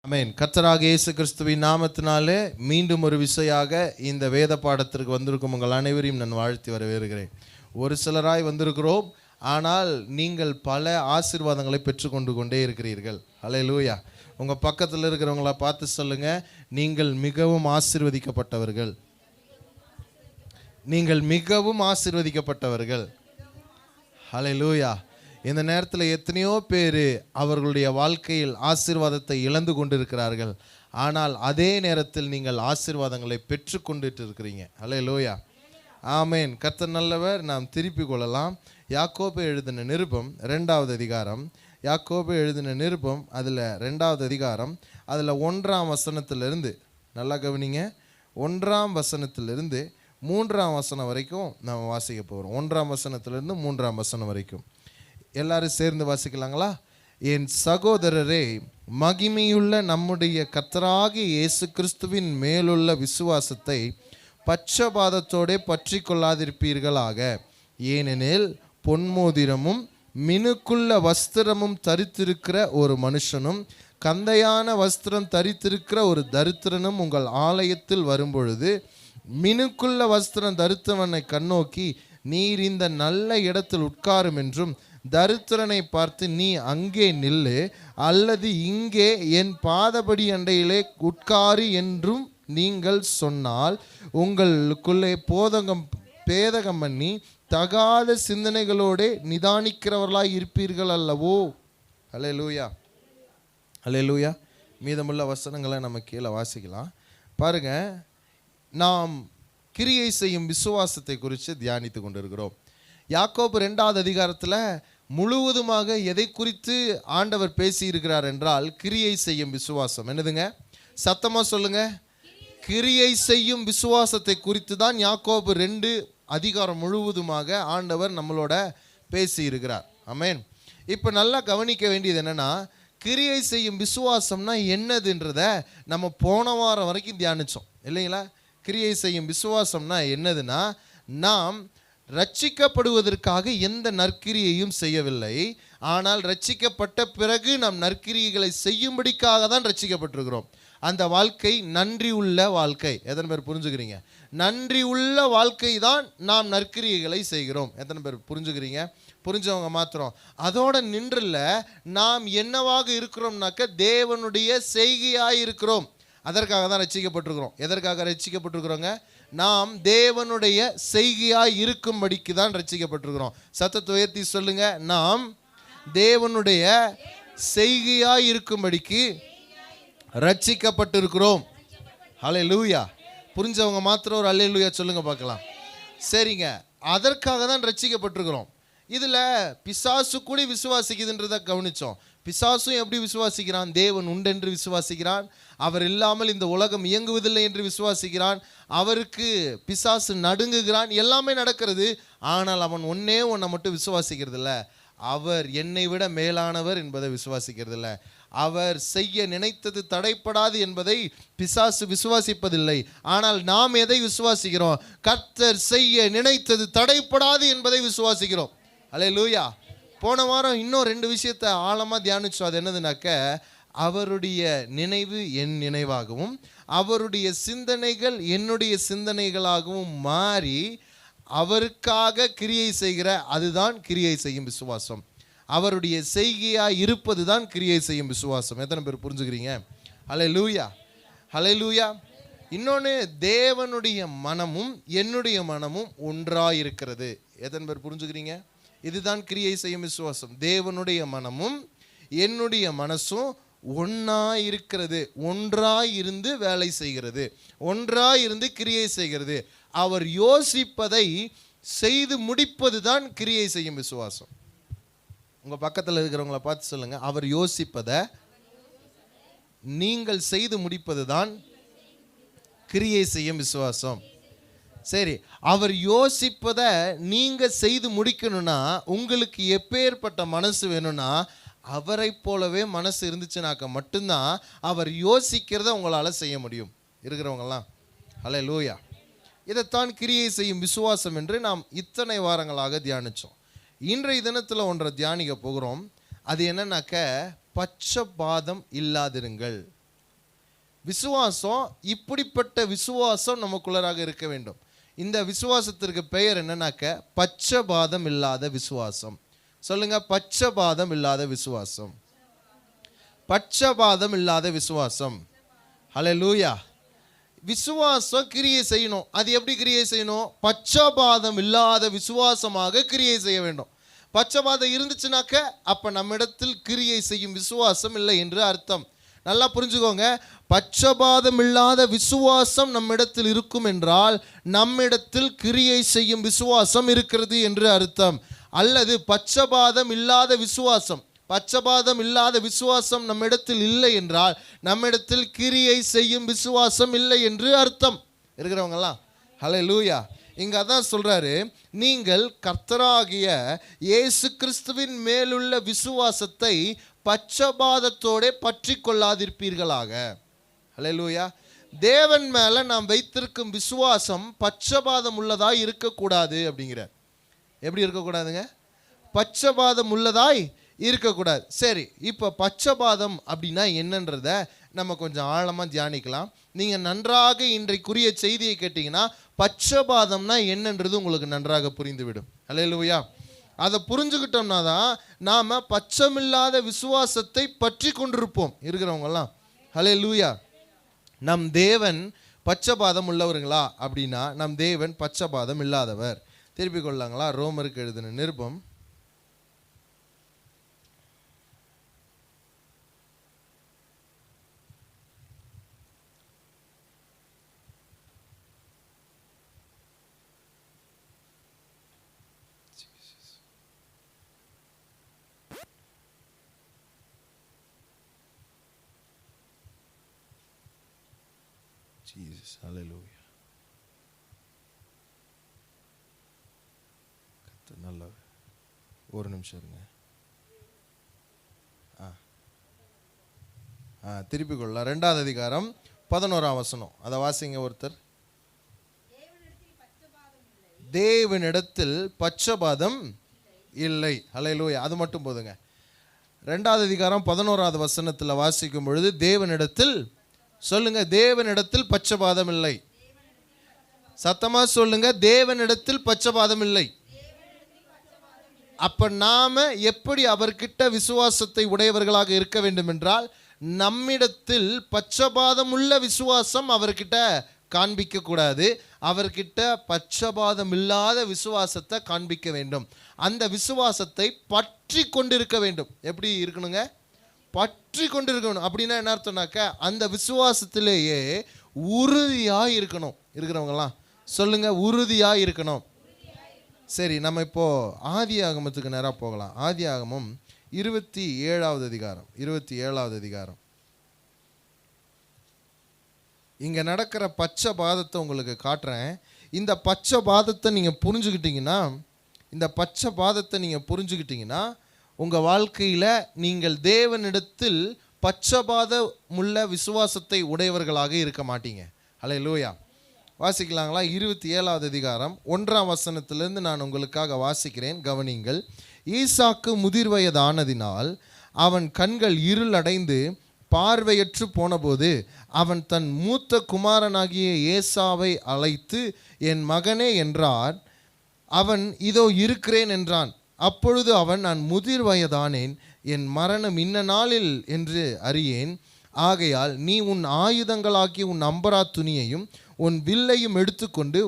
ஆமென். கர்த்தராக இயேசு கிறிஸ்துவின் நாமத்தினாலே மீண்டும் ஒரு விசையாக இந்த வேத பாடத்திற்கு வந்திருக்கும் உங்கள் அனைவரையும் நான் வாழ்த்தி வரவேற்கிறேன். ஒரு சிலராய் வந்திருக்கிறோம், ஆனால் நீங்கள் பல ஆசீர்வாதங்களை பெற்றுக்கொண்டு கொண்டே இருக்கிறீர்கள். அல்லேலூயா. உங்கள் பக்கத்தில் இருக்கிறவங்கள பார்த்து சொல்லுங்க, நீங்கள் மிகவும் ஆசீர்வதிக்கப்பட்டவர்கள். நீங்கள் மிகவும் ஆசீர்வதிக்கப்பட்டவர்கள். அல்லேலூயா. இந்த நேரத்தில் எத்தனையோ பேர் அவர்களுடைய வாழ்க்கையில் ஆசீர்வாதத்தை இழந்து கொண்டிருக்கிறார்கள். ஆனால் அதே நேரத்தில் நீங்கள் ஆசீர்வாதங்களை பெற்று கொண்டுட்டு இருக்கிறீங்க. அல்லேலூயா. ஆமென். கர்த்தர் நல்லவர். நாம் திருப்பி கொள்ளலாம். யாக்கோபு எழுதின நிருபம் 2வது அதிகாரம். யாக்கோபு எழுதின நிருபம் அதில் 2வது அதிகாரம், அதில் 1ஆம் வசனத்திலிருந்து நல்லா கவனிங்க. 1ஆம் வசனத்திலிருந்து 3ஆம் வசனம் வரைக்கும் நாம் வாசிக்க போகிறோம். 1ஆம் வசனத்திலிருந்து 3ஆம் வசனம் வரைக்கும் எல்லாரும் சேர்ந்து வாசிக்கலாங்களா? என் சகோதரரே, மகிமையுள்ள நம்முடைய கர்த்தராகிய இயேசு கிறிஸ்துவின் மேலுள்ள விசுவாசத்தை பட்சபாதத்தோடே பற்றி கொள்ளாதிருப்பீர்களாக. ஏனெனில் பொன்மோதிரமும் மினுக்குள்ள வஸ்திரமும் தரித்திருக்கிற ஒரு மனுஷனும் கந்தையான வஸ்திரம் தரித்திருக்கிற ஒரு தரித்திரனும் உங்கள் ஆலயத்தில் வரும்பொழுது மினுக்குள்ள வஸ்திரம் தரித்தவனை கண்ணோக்கி, நீர் இந்த நல்ல இடத்தில் உட்காரும் என்றும், தரித்திரனை பார்த்து நீ அங்கே நில்லு அல்லது இங்கே என் பாதபடி அண்டையிலே உட்காரு என்றும் நீங்கள் சொன்னால், உங்களுக்குள்ளே பேதகம் பண்ணி தகாத சிந்தனைகளோட நிதானிக்கிறவர்களாய் இருப்பீர்கள் அல்லவோ. அல்லேலூயா. அல்லேலூயா. மீதமுள்ள வசனங்களை நம்ம கீழே வாசிக்கலாம். பாருங்க, நாம் கிரியை செய்யும் விசுவாசத்தை குறித்து தியானித்து கொண்டிருக்கிறோம். யாக்கோபு 2வது அதிகாரத்தில் முழுவதுமாக எதை குறித்து ஆண்டவர் பேசி இருக்கிறார் என்றால், கிரியை செய்யும் விசுவாசம். என்னதுங்க? சத்தமாக சொல்லுங்க. கிரியை செய்யும் விசுவாசத்தை குறித்து தான் யாக்கோபு 2 அதிகாரம் முழுவதுமாக ஆண்டவர் நம்மளோட பேசி இருக்கிறார். ஆமென். இப்போ நல்லா கவனிக்க வேண்டியது என்னன்னா, கிரியை செய்யும் விசுவாசம்னா என்னதுன்றத நம்ம போன வாரம் வரைக்கும் தியானித்தோம் இல்லைங்களா? கிரியை செய்யும் விசுவாசம்னா என்னதுன்னா, நாம் ரட்சிக்கப்படுவதற்காக எந்த நற்கிரியையும் செய்யவில்லை, ஆனால் ரட்சிக்கப்பட்ட பிறகு நாம் நற்கிரியைகளை செய்யும்படிக்காக தான் ரட்சிக்கப்பட்டிருக்கிறோம். அந்த வாழ்க்கை நன்றி உள்ள வாழ்க்கை. எத்தனை பேர் புரிஞ்சுக்கிறீங்க? நன்றி உள்ள வாழ்க்கை தான் நாம் நற்கிரியைகளை செய்கிறோம். எத்தனை பேர் புரிஞ்சுக்கிறீங்க? புரிஞ்சவங்க மாத்திரம். அதோட நின்றுல நாம் என்னவாக இருக்கிறோம்னாக்க தேவனுடைய செய்கையாய் இருக்கிறோம். அதற்காக தான் ரட்சிக்கப்பட்டிருக்கிறோம். எதற்காக ரட்சிக்கப்பட்டிருக்கிறோங்க? நாம் தேவனுடைய செய்கையாய் இருக்கும்படிக்கு தான் ரட்சிக்கப்பட்டிருக்கிறோம். சத்தத்தை உயர்த்தி சொல்லுங்க. நாம் தேவனுடைய செய்கையாய் இருக்கும்படிக்கு ரட்சிக்கப்பட்டிருக்கிறோம். அல்லேலூயா. புரிஞ்சவங்க மாத்திரம் ஒரு அல்லேலூயா சொல்லுங்க பார்க்கலாம். சரிங்க, அதற்காக தான் ரட்சிக்கப்பட்டிருக்கிறோம். இதில் பிசாசு கூட விசுவாசிக்குதுன்றதை கவனித்தோம். பிசாசும் எப்படி விசுவாசிக்கிறான்? தேவன் உண்டென்று விசுவாசிக்கிறான். அவர் இல்லாமல் இந்த உலகம் இயங்குவதில்லை என்று விசுவாசிக்கிறான். அவருக்கு பிசாசு நடுங்குகிறான். எல்லாமே நடக்கிறது. ஆனால் அவன் ஒன்றை மட்டும் விசுவாசிக்கிறது இல்லை. அவர் என்னை விட மேலானவர் என்பதை விசுவாசிக்கிறது இல்லை. அவர் செய்ய நினைத்தது தடைப்படாது என்பதை பிசாசு விசுவாசிப்பதில்லை. ஆனால் நாம் எதை விசுவாசிக்கிறோம்? கர்த்தர் செய்ய நினைத்தது தடைப்படாது என்பதை விசுவாசிக்கிறோம். அல்லேலூயா. போன வாரம் இன்னும் 2 விஷயத்தை ஆழமாக தியானிச்சோம். அது என்னதுனாக்க, அவருடைய நினைவு என் நினைவாகவும் அவருடைய சிந்தனைகள் என்னுடைய சிந்தனைகளாகவும் மாறி அவருக்காக கிரியை செய்கிற அதுதான் கிரியை செய்யும் விசுவாசம். அவருடைய செய்கையாக இருப்பது தான் கிரியை செய்யும் விசுவாசம். எத்தனை பேர் புரிஞ்சுக்கிறீங்க? அல்லேலூயா. அல்லேலூயா. இன்னொன்று, தேவனுடைய மனமும் என்னுடைய மனமும் ஒன்றாயிருக்கிறது. எத்தனை பேர் புரிஞ்சுக்கிறீங்க? இதுதான் கிரியை செய்யும் விசுவாசம். தேவனுடைய மனமும் என்னுடைய மனசும் ஒன்றாயிருக்கிறது. ஒன்றாயிருந்து வேலை செய்கிறது, ஒன்றாயிருந்து கிரியை செய்கிறது. அவர் யோசிப்பதை செய்து முடிப்பது தான் கிரியை செய்யும் விசுவாசம். உங்கள் பக்கத்தில் இருக்கிறவங்கள பார்த்து சொல்லுங்க, அவர் யோசிப்பதை நீங்கள் செய்து முடிப்பது தான் கிரியை செய்யும் விசுவாசம். சரி, அவர் யோசிப்பதை நீங்கள் செய்து முடிக்கணும்னா உங்களுக்கு எப்பேற்பட்ட மனசு வேணும்னா, அவரை போலவே மனசு இருந்துச்சுனாக்க மட்டும்தான் அவர் யோசிக்கிறத உங்களால் செய்ய முடியும். இருக்கிறவங்கலாம் அல்லேலூயா. இதைத்தான் கிரியை செய்யும் விசுவாசம் என்று நாம் இத்தனை வாரங்களாக தியானித்தோம். இன்றைய தினத்தில் ஒன்றை தியானிக்க போகிறோம். அது என்னன்னாக்க, பட்சபாதம் இல்லாதிருங்கள். விசுவாசம், இப்படிப்பட்ட விசுவாசம் நமக்குள்ளராக இருக்க வேண்டும். இந்த விசுவாசத்திற்கு பெயர் என்னன்னாக்க பட்சபாதம் இல்லாத விசுவாசம். சொல்லுங்க, பட்சபாதம் இல்லாத விசுவாசம். பட்சபாதம் இல்லாத விசுவாசம். ஹல்லேலூயா. விசுவாசம் கிரியை செய்யணும். அது எப்படி கிரியை செய்யணும்? பட்சபாதம் இல்லாத விசுவாசமாக கிரியை செய்ய வேண்டும். பட்சபாதம் இருந்துச்சுனாக்க அப்ப நம்மிடத்தில் கிரியை செய்யும் விசுவாசம் இல்லை என்று அர்த்தம். நல்லா புரிஞ்சுக்கோங்க. பட்சபாதம் இல்லாத விசுவாசம் நம்மிடத்தில் இருக்கும் என்றால் நம்மிடத்தில் கிரியை செய்யும் விசுவாசம் இருக்கிறது என்று அர்த்தம். அல்லது பட்சபாதம் இல்லாத விசுவாசம், பட்சபாதம் இல்லாத விசுவாசம் நம்மிடத்தில் இல்லை என்றால் நம்மிடத்தில் கிரியை செய்யும் விசுவாசம் இல்லை என்று அர்த்தம். இருக்கிறவங்கலாம் ஹல்லேலூயா. இங்க அதான் சொல்றாரு, நீங்கள் கர்த்தராகிய இயேசு கிறிஸ்துவின் மேலுள்ள விசுவாசத்தை பட்சபாதத்தோட பற்றி கொள்ளாதிருப்பீர்களாக. ஹல்லேலூயா. தேவன் மேல நாம் வைத்திருக்கும் விசுவாசம் பட்சபாதம் உள்ளதாய் இருக்கக்கூடாது அப்படிங்கிறார். எப்படி இருக்கக்கூடாதுங்க? பட்சபாதம் உள்ளதாய் இருக்கக்கூடாது. சரி, இப்போ பட்சபாதம் அப்படின்னா என்னன்றத நம்ம கொஞ்சம் ஆழமாக தியானிக்கலாம். நீங்கள் நன்றாக இன்றைக்குரிய செய்தியை கேட்டிங்கன்னா பட்சபாதம்னா என்னன்றது உங்களுக்கு நன்றாக புரிந்துவிடும். ஹல்லேலூயா. அதை புரிஞ்சுக்கிட்டோம்னா தான் நாம் பட்சமில்லாத விசுவாசத்தை பற்றி கொண்டிருப்போம். இருக்கிறவங்கலாம் ஹல்லேலூயா. நம் தேவன் பட்சபாதம் உள்ளவர்களா அப்படின்னா நம் தேவன் பட்சபாதம் இல்லாதவர். திருப்பிக் கொள்ளாங்களா? ரோமருக்கு எழுதின நிருபம் 1 நிமிஷம் இருங்க. திருப்பிக் கொள்ளலாம். 2ஆம் அதிகாரம் 11ஆம் வசனம், அதை வாசிங்க ஒருத்தர். தேவனிடத்தில் பட்சபாதம் இல்லை. ஹல்லேலூயா. அது மட்டும் போதுங்க. 2ஆம் அதிகாரம் 11ஆவது வசனத்தில் வாசிக்கும் பொழுது தேவனிடத்தில், சொல்லுங்க, தேவனிடத்தில் பட்சபாதம் இல்லை. சத்தமா சொல்லுங்க, தேவனிடத்தில் பட்சபாதம் இல்லை. அப்ப நாம எப்படி அவர்கிட்ட விசுவாசத்தை உடையவர்களாக இருக்க வேண்டும் என்றால் நம்மிடத்தில் பட்சபாதம் உள்ள விசுவாசம் அவர்கிட்ட காண்பிக்க கூடாது. அவர்கிட்ட பட்சபாதம் இல்லாத விசுவாசத்தை காண்பிக்க வேண்டும். அந்த விசுவாசத்தை பற்றி கொண்டிருக்க வேண்டும். எப்படி இருக்கணுங்க? பற்றி கொண்டிருக்கணும். அப்படின்னா என்ன அர்த்தம்னாக்க அந்த விசுவாசத்திலேயே உறுதியாக இருக்கணும். இருக்கிறவங்கலாம் சொல்லுங்க, உறுதியாக இருக்கணும். சரி, நம்ம இப்போ ஆதியாகமத்துக்கு நேராக போகலாம். ஆதியாகமம் 27ஆவது அதிகாரம். 27ஆவது அதிகாரம். இங்கே நடக்கிற பட்சபாதத்தை உங்களுக்கு காட்டுறேன். இந்த பட்சபாதத்தை நீங்கள் புரிஞ்சுக்கிட்டீங்கன்னா, இந்த பட்சபாதத்தை நீங்கள் புரிஞ்சுக்கிட்டீங்கன்னா உங்கள் வாழ்க்கையில் நீங்கள் தேவனிடத்தில் பட்சபாதமுள்ள விசுவாசத்தை உடையவர்களாக இருக்க மாட்டீங்க. ஹல்லேலூயா. வாசிக்கலாங்களா? 27ஆவது அதிகாரம் 1ஆம் வசனத்திலிருந்து நான் உங்களுக்காக வாசிக்கிறேன், கவனிங்கள். ஈசாக்கு முதிர் வயதானதினால் அவன் கண்கள் இருள் அடைந்து பார்வையற்று போனபோது அவன் தன் மூத்த குமாரனாகிய ஏசாவை அழைத்து, என் மகனே என்றார். அவன், இதோ இருக்கிறேன் என்றான். அப்பொழுது அவன், நான் முதிர் வயதானேன், என் மரணம் இன்ன நாளில் என்று அறியேன். ஆகையால் நீ உன் ஆயுதங்களாக்கி உன் அம்பரா துணியையும் உன் வில்லையும் எடுத்துக்கொண்டு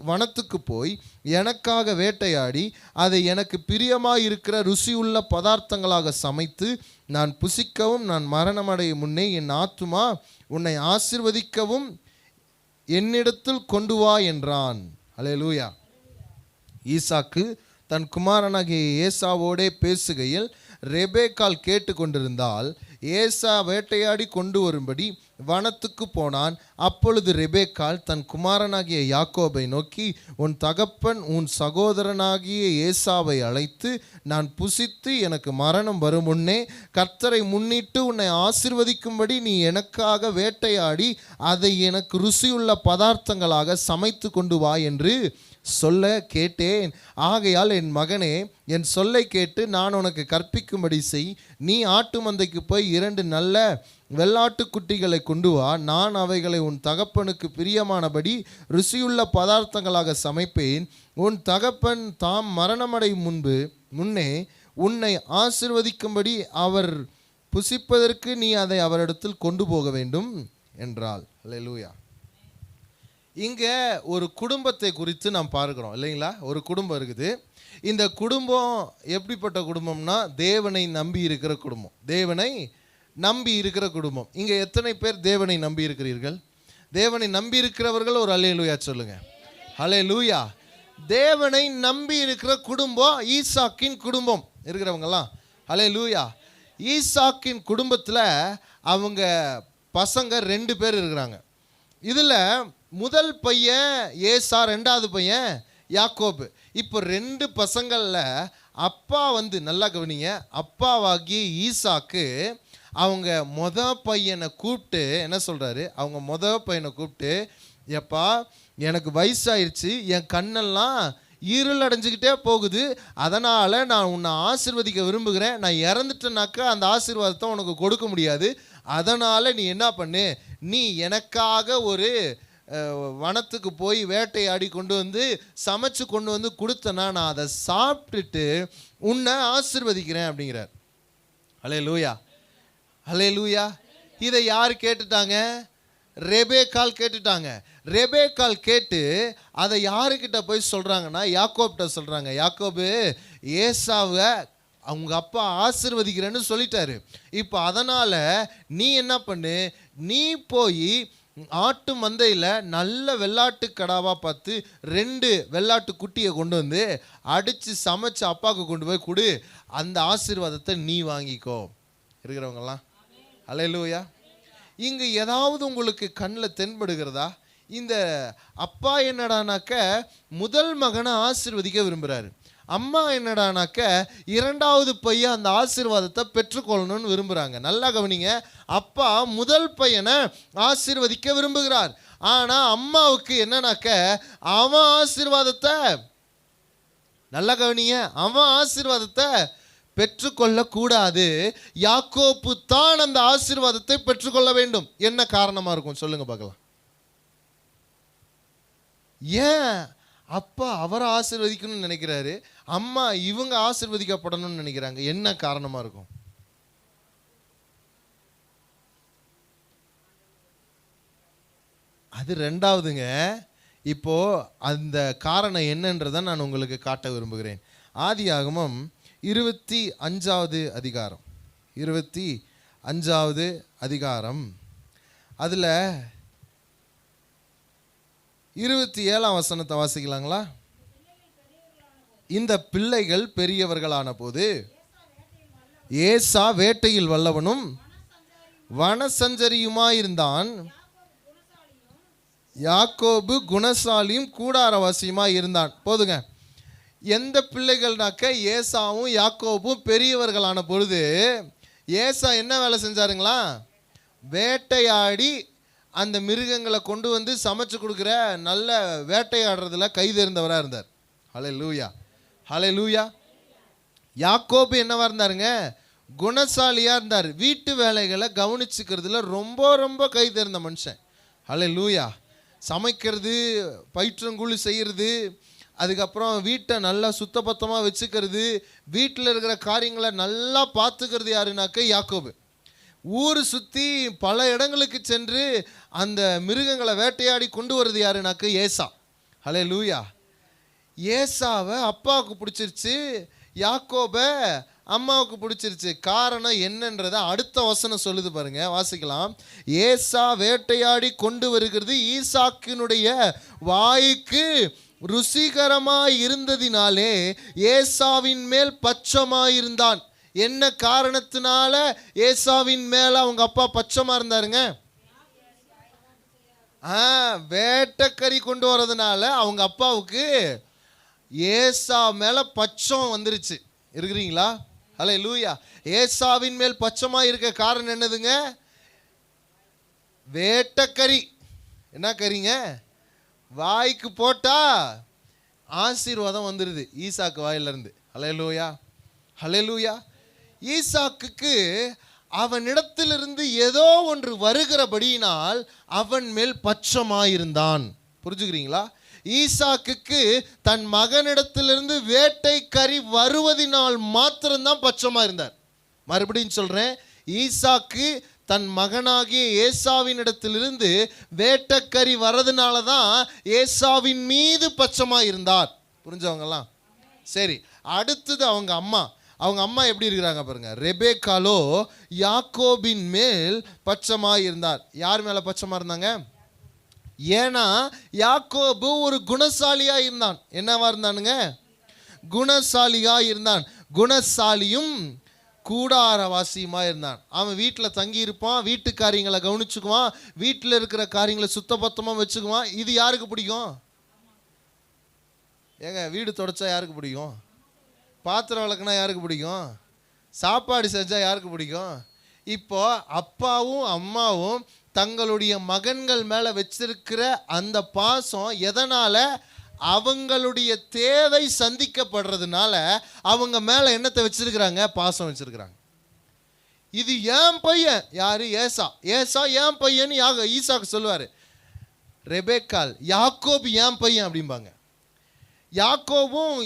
வனத்துக்கு போய் எனக்காக வேட்டையாடி அதை எனக்கு பிரியமாயிருக்கிற ருசியுள்ள பதார்த்தங்களாக சமைத்து நான் புசிக்கவும் நான் மரணமடைய முன்னே என் ஆத்துமா உன்னை ஆசீர்வதிக்கவும் என்னிடத்தில் கொண்டு வா என்றான். ஹல்லேலூயா. ஈசாக்கு தன் குமாரனாகிய ஏசாவோடே பேசுகையில் ரெபேக்காள் கேட்டு கொண்டிருந்தால் ஏசா வேட்டையாடி கொண்டு வரும்படி வனத்துக்கு போனான். அப்பொழுது ரெபேக்காள் தன் குமாரனாகிய யாக்கோபை நோக்கி, உன் தகப்பன் உன் சகோதரனாகிய ஏசாவை அழைத்து நான் புசித்து எனக்கு மரணம் வரும் முன்னே கர்த்தரை முன்னிட்டு உன்னை ஆசீர்வதிக்கும்படி நீ எனக்காக வேட்டையாடி அதை எனக்கு ருசியுள்ள பதார்த்தங்களாக சமைத்து கொண்டு வா என்று சொல்ல கேட்டேன். ஆகையால் என் மகனே, என் சொல்லை கேட்டு நான் உனக்கு கற்பிக்கும்படி செய். நீ ஆட்டு மந்தைக்கு போய் 2 நல்ல வெள்ளாட்டு குட்டிகளை கொண்டு வா, நான் அவைகளை உன் தகப்பனுக்கு பிரியமானபடி ருசியுள்ள பதார்த்தங்களாக சமைப்பேன். உன் தகப்பன் தாம் மரணமடையும் முன்னே உன்னை ஆசீர்வதிக்கும்படி அவர் புசிப்பதற்கு நீ அதை அவரிடத்தில் கொண்டு போக வேண்டும் என்றாள். அல்லேலூயா. இங்கே ஒரு குடும்பத்தை குறித்து நாம் பார்க்கிறோம் இல்லைங்களா? ஒரு குடும்பம் இருக்குது. இந்த குடும்பம் எப்படிப்பட்ட குடும்பம்னா தேவனை நம்பி இருக்கிற குடும்பம். தேவனை நம்பி இருக்கிற குடும்பம். இங்கே எத்தனை பேர் தேவனை நம்பி இருக்கிறீர்கள்? தேவனை நம்பி இருக்கிறவர்கள் ஒரு அல்லேலூயா சொல்லுங்க. அல்லேலூயா. தேவனை நம்பி இருக்கிற குடும்பம் ஈசாக்கின் குடும்பம் இருக்கிறவங்கலாம் அல்லேலூயா. ஈசாக்கின் குடும்பத்தில் அவங்க பசங்க 2 பேர் இருக்கிறாங்க. இதில் முதல் பையன் ஏசா, 2வது பையன் யாக்கோபு. இப்போ 2 பசங்களில் அப்பா நல்லா கவனிங்க, அப்பாவாகிய ஈசாக்கு அவங்க பையனை கூப்பிட்டு என்ன சொல்கிறாரு? அவங்க பையனை கூப்பிட்டு, எப்பா எனக்கு வயசாயிருச்சு, என் கண்ணெல்லாம் இருள் அடைஞ்சிக்கிட்டே போகுது, அதனால் நான் உன்னை ஆசீர்வதிக்க விரும்புகிறேன். நான் இறந்துட்டேனாக்கா அந்த ஆசீர்வாதத்தை உனக்கு கொடுக்க முடியாது. அதனால் நீ என்ன பண்ணு, நீ எனக்காக ஒரு வனத்துக்கு போய் வேட்டையாடி கொண்டு வந்து சமைச்சு கொண்டு வந்து கொடுத்தனா நான் அதை சாப்பிட்டுட்டு உன்னை ஆசீர்வதிக்கிறேன் அப்படிங்கிறார். அல்லேலூயா. அல்லேலூயா. இதை யார் கேட்டுட்டாங்க? ரெபேக்காள் கேட்டுட்டாங்க. ரெபேக்காள் கேட்டு அதை யாருக்கிட்ட போய் சொல்கிறாங்கன்னா யாக்கோப்கிட்ட சொல்கிறாங்க. யாக்கோபு ஏசாவை அவங்க அப்பா ஆசீர்வதிக்கிறேன்னு சொல்லிட்டாரு. இப்போ அதனால் நீ என்ன பண்ணு, நீ போய் ஆட்டு மந்தையில் நல்ல வெள்ளாட்டு கடாவாக பார்த்து 2 வெள்ளாட்டு குட்டியை கொண்டு வந்து அடித்து சமைச்சு அப்பாவுக்கு கொண்டு போய் கொடு, அந்த ஆசீர்வாதத்தை நீ வாங்கிக்கோ. இருக்கிறவங்கலாம் அல்லேலூயா. இங்கே ஏதாவது உங்களுக்கு கண்ணில் தென்படுகிறதா? இந்த அப்பா என்னடானாக்க முதல் மகனை ஆசீர்வதிக்க விரும்புகிறாரு. அம்மா என்னடானாக்க 2வது பையன் அந்த ஆசீர்வாதத்தை பெற்றுக்கொள்ளணும்னு விரும்புகிறாங்க. நல்லா கவனிங்க, அப்பா முதல் பையனை ஆசீர்வதிக்க விரும்புகிறார். ஆனால் அம்மாவுக்கு என்னன்னாக்க அவன் ஆசீர்வாதத்தை, நல்லா கவனிங்க, அவன் ஆசீர்வாதத்தை பெற்றுக்கொள்ளக்கூடாது. யாக்கோப்பு தான் அந்த ஆசீர்வாதத்தை பெற்றுக்கொள்ள வேண்டும். என்ன காரணமாக இருக்கும் சொல்லுங்க பார்க்கலாம். ஏன் அப்பா அவரை ஆசீர்வதிக்கணும்னு நினைக்கிறாரு, அம்மா இவங்க ஆசீர்வதிக்கப்படணும்னு நினைக்கிறாங்க? என்ன காரணமாக இருக்கும்? அது 2வதுங்க. இப்போ அந்த காரணம் என்னன்றதை நான் உங்களுக்கு காட்ட விரும்புகிறேன். ஆதியாகமம் 25வது அதிகாரம், 25வது அதிகாரம், அதில் 27ஆம் வசனத்தை வாசிக்கலாங்களா? இந்த பிள்ளைகள் பெரியவர்களான போது ஏசா வேட்டையில் வல்லவனும் வனசஞ்சரியுமாயிருந்தான், யாக்கோபு குணசாலியும் கூடாரவாசியுமாய் இருந்தான். போதுங்க. எந்த பிள்ளைகள்னாக்க ஏசாவும் யாக்கோபும் பெரியவர்களான பொழுது ஏசா என்ன வேலை செஞ்சாருங்களா? வேட்டையாடி அந்த மிருகங்களை கொண்டு வந்து சமைச்சு கொடுக்குற நல்ல வேட்டையாடுறதுல கைதேர்ந்தவராக இருந்தார். ஹல்லேலூயா. ஹல்லேலூயா. யாக்கோபு என்னவா இருந்தாருங்க? குணசாலியாக இருந்தார். வீட்டு வேலைகளை கவனிச்சுக்கிறதுல ரொம்ப ரொம்ப கைதேர்ந்த மனுஷன். ஹல்லேலூயா. சமைக்கிறது, பயிற்றங்குழி செய்கிறது, அதுக்கப்புறம் வீட்டை நல்லா சுத்தபத்தமாக வச்சுக்கிறது, வீட்டில் இருக்கிற காரியங்களை நல்லா பார்த்துக்கிறது யாருனாக்க யாக்கோபு. ஊர் சுற்றி பல இடங்களுக்கு சென்று அந்த மிருகங்களை வேட்டையாடி கொண்டு வருது யாருனாக்க ஏசா. ஹல்லேலூயா. ஏசாவை அப்பாவுக்கு பிடிச்சிருச்சு, யாக்கோபை அம்மாவுக்கு பிடிச்சிருச்சு. காரணம் என்னன்றதை அடுத்த வசனம் சொல்லுது பாருங்க, வாசிக்கலாம். ஏசா வேட்டையாடி கொண்டு வருகிறது ஈசாக்கினுடைய வாய்க்கு ருசிகரமாய் இருந்ததினாலே ஏசாவின் மேல் பட்சமாயிருந்தான். என்ன காரணத்தினால ஏசாவின் மேல அவங்க அப்பா பட்சமா இருந்தாருங்க? வேட்டைக்கறி கொண்டு வரதுனால அவங்க அப்பாவுக்கு ஏசா மேல பட்சம் வந்துருச்சு. இருக்கிறீங்களா? ஹல்லேலூயா. ஏசாவின் மேல் பட்சமா இருக்க காரணம் என்னதுங்க? வேட்டைக்கறி. என்ன கறிங்க? வாய்க்கு போட்டா ஆசீர்வாதம் வந்துடுது ஈசாக்கு வாயிலிருந்து. ஹல்லேலூயா. ஹல்லேலூயா. ஈசாக்குக்கு அவனிடத்திலிருந்து ஏதோ ஒன்று வருகிறபடியினால் அவன் மேல் பட்சமாயிருந்தான். புரிஞ்சுக்கிறீங்களா? ஈசாக்குக்கு தன் மகனிடத்திலிருந்து வேட்டை கறி வருவதினால் மாத்திரம்தான் பட்சமா இருந்தார். மறுபடியும் சொல்றேன், ஈசாக்கு தன் மகனாகிய ஏசாவின் இடத்திலிருந்து வேட்டக்கறி வரதுனால தான் ஏசாவின் மீது பட்சமா இருந்தார். புரிஞ்சவங்கலாம்? சரி, அடுத்தது அவங்க அம்மா எப்படி இருக்கிறாங்க பாருங்க. ரெபேக்காலோ யாக்கோபின் மேல் பட்சமா இருந்தார். யார் மேல பட்சமா இருந்தாங்க? ஏன்னா யாக்கோபு ஒரு குணசாலியா இருந்தான். என்னவா இருந்தானுங்க? குணசாலியா இருந்தான். குணசாலியும் கூடாரவாசியுமா இருந்தான். அவன் வீட்டில் தங்கி இருப்பான், வீட்டு காரியங்களை கவனிச்சுக்குவான், வீட்டில் இருக்கிற காரியங்களை சுத்தபத்தமாக வச்சுக்குவான். இது யாருக்கு பிடிக்கும்? ஏங்க, வீடு தொடச்சா யாருக்கு பிடிக்கும்? பாத்திரம் விளக்குனா யாருக்கு பிடிக்கும்? சாப்பாடு செஞ்சால் யாருக்கு பிடிக்கும்? இப்போ அப்பாவும் அம்மாவும் தங்களுடைய மகன்கள் மேலே வச்சிருக்கிற அந்த பாசம் எதனால்? அவங்களுடைய தேவை சந்திக்கப்படுறதுனால அவங்க மேலே என்னத்தை வச்சிருக்கிறாங்க? பாசம் வச்சிருக்கிறாங்க. இது ஏன் பையன். யாரு? ஏசா ஏன் பையன்னு ஈசாக்கு சொல்லுவார். ரெபேக்கால் யாக்கோபு ஏன் பையன் அப்படிம்பாங்க. யாக்கோபும்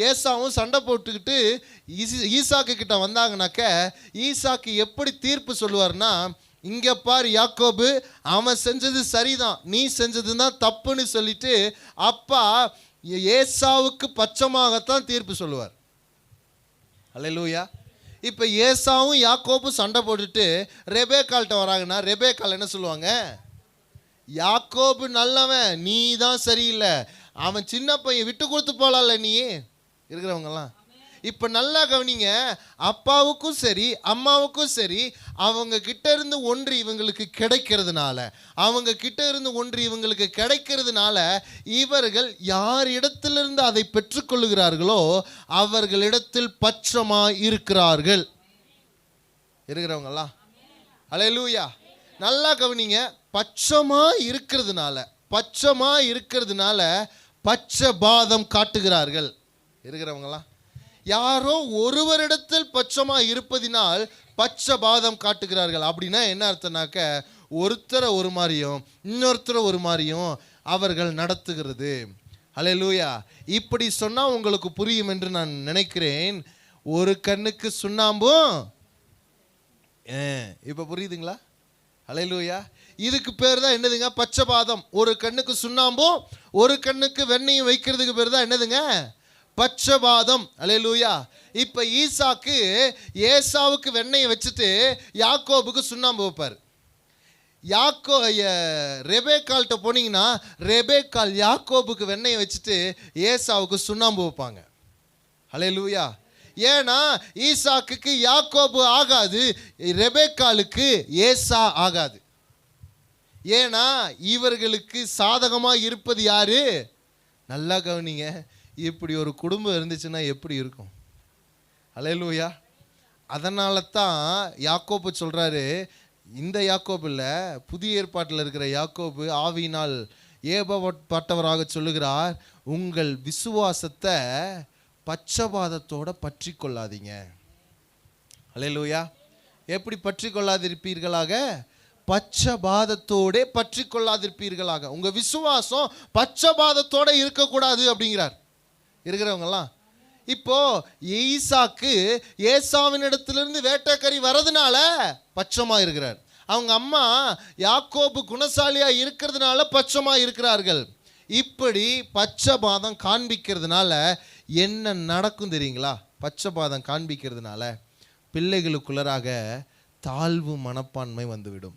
ஏசாவும் சண்டை போட்டுக்கிட்டு ஈசாக்கு கிட்ட வந்தாங்கனாக்க ஈசாக்கு எப்படி தீர்ப்பு சொல்லுவார்னா, இங்கே பார் யாக்கோபு, அவன் செஞ்சது சரிதான், நீ செஞ்சது தான் தப்புன்னு சொல்லிட்டு அப்பா ஏசாவுக்கு பட்சமாகத்தான் தீர்ப்பு சொல்லுவார். அல்லேலூயா. இப்போ ஏசாவும் யாக்கோபும் சண்டை போட்டுட்டு ரெபேக்கால்கிட்ட வராங்கன்னா ரெபேக்கால் என்ன சொல்லுவாங்க? யாக்கோபு நல்லவன், நீ தான் சரியில்லை, அவன் சின்ன பையன், விட்டு கொடுத்து போகலாம்ல நீ. இருக்கிறவங்கலாம் இப்போ நல்லா கவனிங்க. அப்பாவுக்கும் சரி அம்மாவுக்கும் சரி அவங்க கிட்ட இருந்து ஒன்று இவங்களுக்கு கிடைக்கிறதுனால இவர்கள் யார் இடத்திலிருந்து அதை பெற்றுக்கொள்ளுகிறார்களோ அவர்களிடத்தில் பட்சமா இருக்கிறார்கள். இருக்கிறவங்களா? அல்லேலூயா. நல்லா கவனிங்க. பட்சமா இருக்கிறதுனால பட்சபாதம் காட்டுகிறார்கள். இருக்கிறவங்களா? யாரோ ஒருவரிடத்தில் பட்சமா இருப்பதினால் பட்சபாதம் காட்டுகிறார்கள். அப்படின்னா என்ன அர்த்தம்னாக்க, ஒருத்தரை ஒரு மாதிரியும் இன்னொருத்தரை ஒரு மாதிரியும் அவர்கள் நடத்துகிறது. அல்லேலூயா. இப்படி சொன்னா உங்களுக்கு புரியும் என்று நான் நினைக்கிறேன். ஒரு கண்ணுக்கு சுண்ணாம்பும், இப்ப புரியுதுங்களா? அல்லேலூயா. இதுக்கு பேர் தான் என்னதுங்க? பட்சபாதம். ஒரு கண்ணுக்கு சுண்ணாம்பும் ஒரு கண்ணுக்கு வெண்ணையும் வைக்கிறதுக்கு பேர் தான் என்னதுங்க? பட்சபாதம். அல்லேலூயா. இப்போ ஈசாக்கு ஏசாவுக்கு வெண்ணையை வச்சுட்டு யாக்கோபுக்கு சுண்ணாம்பு வைப்பார். ரெபேக்கால்கிட்ட போனீங்கன்னா ரெபேக்கால் யாக்கோபுக்கு வெண்ணையை வச்சுட்டு ஏசாவுக்கு சுண்ணாம்பு வைப்பாங்க. அல்லேலூயா. ஏன்னா ஈசாக்குக்கு யாக்கோபு ஆகாது, ரெபேக்காலுக்கு ஏசா ஆகாது. ஏன்னா இவர்களுக்கு சாதகமாக இருப்பது யாரு? நல்லா கவனிங்க. இப்படி ஒரு குடும்பம் இருந்துச்சுன்னா எப்படி இருக்கும்? அல்லேலூயா. அதனால தான் யாக்கோபு சொல்கிறாரு, இந்த யாக்கோபு இல்லை, புதிய ஏற்பாட்டில் இருக்கிற யாக்கோபு ஆவியினால் ஏவப்பட்டவராக சொல்லுகிறார், உங்கள் விசுவாசத்தை பட்சபாதத்தோட பற்றி கொள்ளாதீங்க. அல்லேலூயா. எப்படி பற்றி கொள்ளாதிருப்பீர்களாக? பட்சபாதத்தோட பற்றி கொள்ளாதிருப்பீர்களாக. உங்க விசுவாசம் பட்சபாதத்தோட இருக்கக்கூடாது அப்படிங்கிறார். இருக்கிறவங்கலாம் இப்போ ஈசாக்கு ஏசாவின் இடத்திலிருந்து வேட்டைக்கறி வரதுனால பட்சமா இருக்கிறார். அவங்க அம்மா யாக்கோபு குணசாலியா இருக்கிறதுனால பட்சமா இருக்கிறார்கள். இப்படி பட்சபாதம் காண்பிக்கிறதுனால என்ன நடக்கும் தெரியுங்களா? பட்சபாதம் காண்பிக்கிறதுனால பிள்ளைகளுக்குள்ளராக தாழ்வு மனப்பான்மை வந்துவிடும்.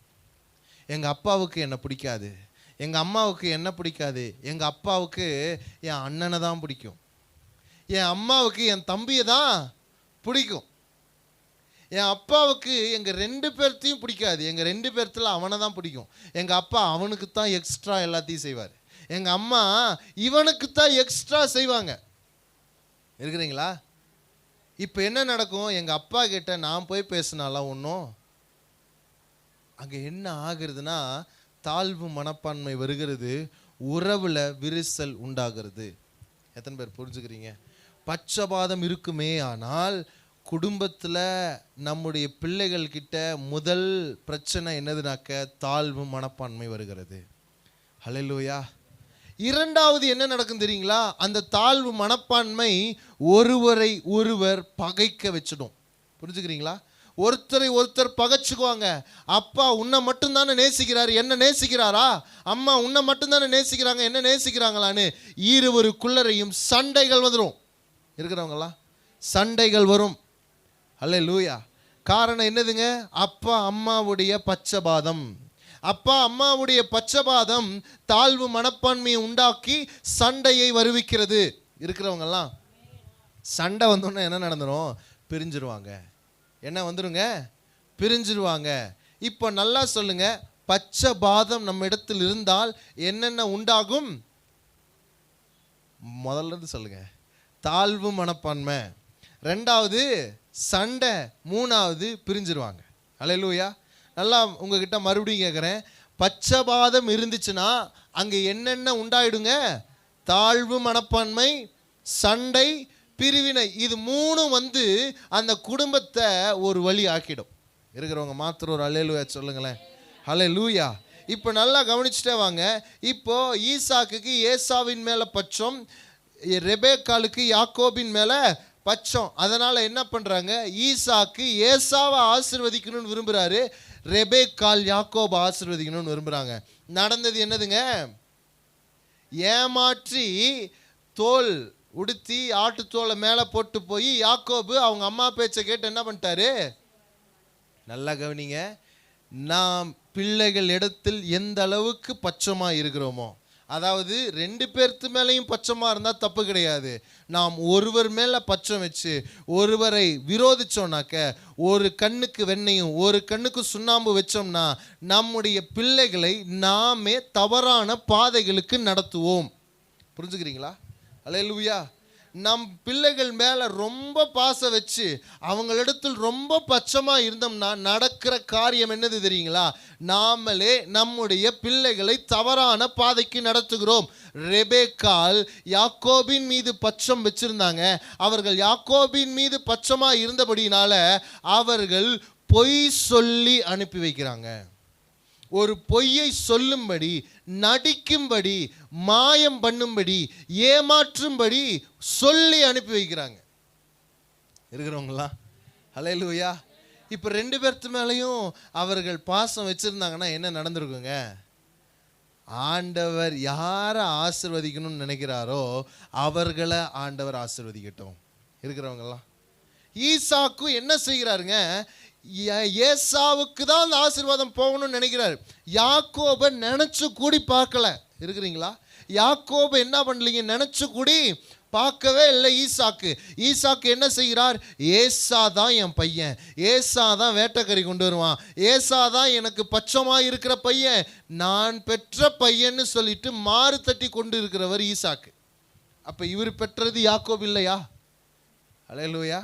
எங்கள் அப்பாவுக்கு என்ன பிடிக்காது, எங்கள் அம்மாவுக்கு என்ன பிடிக்காது, எங்கள் அப்பாவுக்கு என் அண்ணனை தான் பிடிக்கும், என் அம்மாவுக்கு என் தம்பியை தான் பிடிக்கும், என் அப்பாவுக்கு எங்கள் 2 பேர்த்தையும் பிடிக்காது, எங்கள் 2 பேர்த்தில் அவனை தான் பிடிக்கும், எங்கள் அப்பா அவனுக்கு தான் எக்ஸ்ட்ரா எல்லாத்தையும் செய்வார், எங்கள் அம்மா இவனுக்கு தான் எக்ஸ்ட்ரா செய்வாங்க. இருக்கிறீங்களா? இப்போ என்ன நடக்கும்? எங்கள் அப்பா கிட்ட நான் போய் பேசினாலாம் ஒன்றும் அங்கே என்ன ஆகுறதுன்னா தாழ்வு மனப்பான்மை வருகிறது, உறவில் விரிசல் உண்டாகிறது. எத்தனை பேர் புரிஞ்சுக்கிறீங்க? பட்சபாதம் இருக்குமே ஆனால் குடும்பத்தில் நம்முடைய பிள்ளைகள் கிட்ட முதல் பிரச்சனை என்னதுனாக்க தாழ்வு மனப்பான்மை வருகிறது. ஹல்லேலூயா. இரண்டாவது என்ன நடக்கும் தெரியுங்களா? அந்த தாழ்வு மனப்பான்மை ஒருவரை ஒருவர் பகைக்க வச்சிடும். புரிஞ்சுக்கிறீங்களா? ஒருத்தரை ஒருத்தர் பகைச்சுக்குவாங்க. அப்பா உன்னை மட்டும்தானே நேசிக்கிறாரு, என்ன நேசிக்கிறாரா? அம்மா உன்னை மட்டும்தானே நேசிக்கிறாங்க, என்ன நேசிக்கிறாங்களான்னு இருவருக்குள்ளரையும் சண்டைகள் வந்துடும். இருக்கிறவங்களாம் சண்டைகள் வரும். ஹல்லேலூயா. காரணம் என்னதுங்க? அப்பா அம்மாவுடைய பட்சபாதம். அப்பா அம்மாவுடைய பட்சபாதம் தாழ்வு மனப்பான்மையை உண்டாக்கி சண்டையை வருவிக்கிறது. இருக்கிறவங்கெல்லாம் சண்டை வந்தோன்னா என்ன நடந்துடும்? பிரிஞ்சிருவாங்க. என்ன வந்துருங்க? பிரிஞ்சிருவாங்க. இப்போ நல்லா சொல்லுங்க, பட்சபாதம் நம்ம இடத்தில் இருந்தால் என்னென்ன உண்டாகும்? முதல்ல இருந்து சொல்லுங்க. தாழ்வு மனப்பான்மை, ரெண்டாவது சண்டை, மூணாவது பிரிஞ்சிருவாங்க. ஹல்லேலூயா. நல்லா உங்ககிட்ட மறுபடியும் கேட்குறேன், பட்சபாதம் இருந்துச்சுன்னா அங்கே என்னென்ன உண்டாயிடுங்க? தாழ்வு மனப்பான்மை, சண்டை, பிரிவினை. இது மூணும் வந்து அந்த குடும்பத்தை ஒரு வழி ஆக்கிடும். இருக்கிறவங்க மாத்திரம் ஒரு ஹல்லேலூயா சொல்லுங்களேன். ஹல்லேலூயா. இப்போ நல்லா கவனிச்சுட்டே வாங்க. இப்போ ஈசாக்குக்கு ஏசாவின் மேலே பட்சம், ரெபேக்காளுக்கு யாக்கோபின் மேலே பட்சம். அதனால் என்ன பண்ணுறாங்க? ஈசாக்கு ஏசாவை ஆசீர்வதிக்கணும்னு விரும்புகிறாரு, ரெபேக்காள் யாக்கோபை ஆசீர்வதிக்கணும்னு விரும்புகிறாங்க. நடந்தது என்னதுங்க? ஏமாற்றி தோல் உடுத்தி ஆட்டுத்தோலை மேலே போட்டு போய் யாக்கோபு அவங்க அம்மா பேச்சை கேட்டு என்ன பண்ணிட்டாரு? நல்லா கவனிங்க. நாம் பிள்ளைகள் இடத்தில் எந்த அளவுக்கு பட்சமாக இருக்கிறோமோ, அதாவது ரெண்டு பேர்த்து மேலேயும் பட்சமாக இருந்தால் தப்பு கிடையாது. நாம் ஒருவர் மேலே பட்சம் வச்சு ஒருவரை விரோதிச்சோம்னாக்க, ஒரு கண்ணுக்கு வெண்ணையும் ஒரு கண்ணுக்கு சுண்ணாம்பு வச்சோம்னா நம்முடைய பிள்ளைகளை நாமே தவறான பாதைகளுக்கு நடத்துவோம். புரிஞ்சுக்கிறீங்களா? ஹல்லேலூயா. நம் பிள்ளைகள் மேலே ரொம்ப பாசம் வச்சு அவங்களிடத்தில் ரொம்ப பட்சமாக இருந்தோம்னா நடக்கிற காரியம் என்னது தெரியுங்களா? நாமளே நம்முடைய பிள்ளைகளை தவறான பாதைக்கு நடத்துகிறோம். ரெபேக்காள் யாக்கோபின் மீது பட்சம் வச்சிருந்தாங்க. அவர்கள் யாக்கோபின் மீது பட்சமாக இருந்தபடினால அவர்கள் பொய் சொல்லி அனுப்பி வைக்கிறாங்க. ஒரு பொய்யை சொல்லும்படி, நடிக்கும்படி, மாயம் பண்ணும்படி, ஏமாற்றும்படி சொல்லி அனுப்பி வைக்கிறாங்க. இருக்கிறவங்களா? ஹல்லேலூயா. இப்போ ரெண்டு பேர்த்து மேலேயும் அவர்கள் பாசம் வச்சுருந்தாங்கன்னா என்ன நடந்திருக்குங்க? ஆண்டவர் யாரை ஆசீர்வதிக்கணும்னு நினைக்கிறாரோ அவர்களை ஆண்டவர் ஆசீர்வதிக்கட்டும். இருக்கிறவங்கலாம் ஈசாக்கு என்ன செய்கிறாருங்க? ஏசாவுக்கு தான் அந்த ஆசீர்வாதம் போகணும்னு நினைக்கிறார். யாக்கோபை நினைச்சு கூடி பார்க்கல. இருக்கிறீங்களா? யாக்கோபை என்ன பண்ணலீங்க? நினைச்சு கூடி பார்க்கவே இல்லை. ஈசாக்கு என்ன செய்கிறார்? ஏசா தான் என் பையன், ஏசா தான் வேட்டைக்கறி கொண்டு வருவான், ஏசா தான் எனக்கு பட்சமாக இருக்கிற பையன், நான் பெற்ற பையன்னு சொல்லிட்டு மாறு தட்டி கொண்டு இருக்கிறவர் ஈசாக்கு. அப்போ இவர் பெற்றது யாக்கோபு இல்லையா? ஹல்லேலூயா.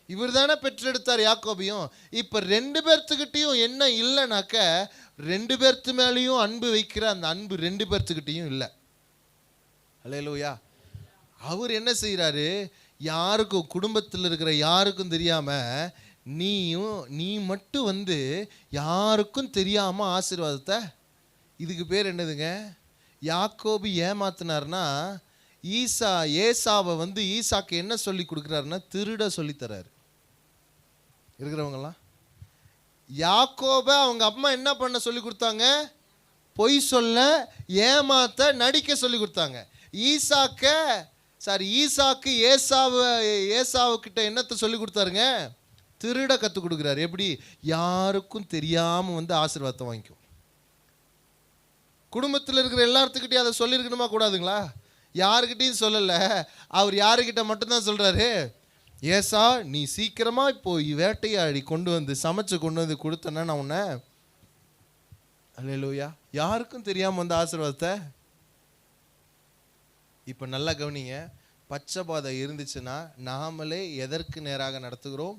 இவர் தானே பெற்றெடுத்தார் யாக்கோபையும். இப்போ ரெண்டு பேர்த்துக்கிட்டையும் என்ன இல்லைனாக்க, ரெண்டு பேர்த்து மேலேயும் அன்பு வைக்கிற அந்த அன்பு ரெண்டு பேர்த்துக்கிட்டையும் இல்லை. ஹல்லேலூயா. அவர் என்ன செய்கிறாரு? யாருக்கும், குடும்பத்தில் இருக்கிற யாருக்கும் தெரியாமல் நீ மட்டும் வந்து யாருக்கும் தெரியாமல் ஆசீர்வாதத்தை. இதுக்கு பேர் என்னதுங்க? யாக்கோபு ஏமாத்தினார்னா ஏசாவை வந்து ஈசாக்கு என்ன சொல்லி கொடுக்குறாருன்னா திருட சொல்லித்தராரு. இருக்கிறவங்கலாம் யாக்கோபை அவங்க அம்மா என்ன பண்ண சொல்லி கொடுத்தாங்க? பொய் சொல்ல, ஏமாத்த, நடிக்க சொல்லி கொடுத்தாங்க. ஈசாக்கு ஏசாவுக்கிட்ட என்னத்தை சொல்லி கொடுத்தாருங்க? திருட கற்றுக் கொடுக்குறாரு. எப்படி? யாருக்கும் தெரியாமல் வந்து ஆசீர்வாதத்தை வாங்கிக்கும். குடும்பத்தில் இருக்கிற எல்லாத்துக்கிட்டையும் அதை சொல்லியிருக்கணுமா கூடாதுங்களா? யாருக்கிட்டையும் சொல்லலை. அவர் யாருக்கிட்ட மட்டும்தான் சொல்கிறாரு? ஏசா, நீ சீக்கிரமாக இப்போ வேட்டையாடி கொண்டு வந்து சமைச்சு கொண்டு வந்து கொடுத்தனா நான் உன்னை. அல்லேலூயா. யாருக்கும் தெரியாமல் வந்த ஆசீர்வாதத்தை. இப்போ நல்லா கவனிங்க. பட்சபாதம் இருந்துச்சுன்னா நாமளே எதற்கு நேராக நடத்துகிறோம்?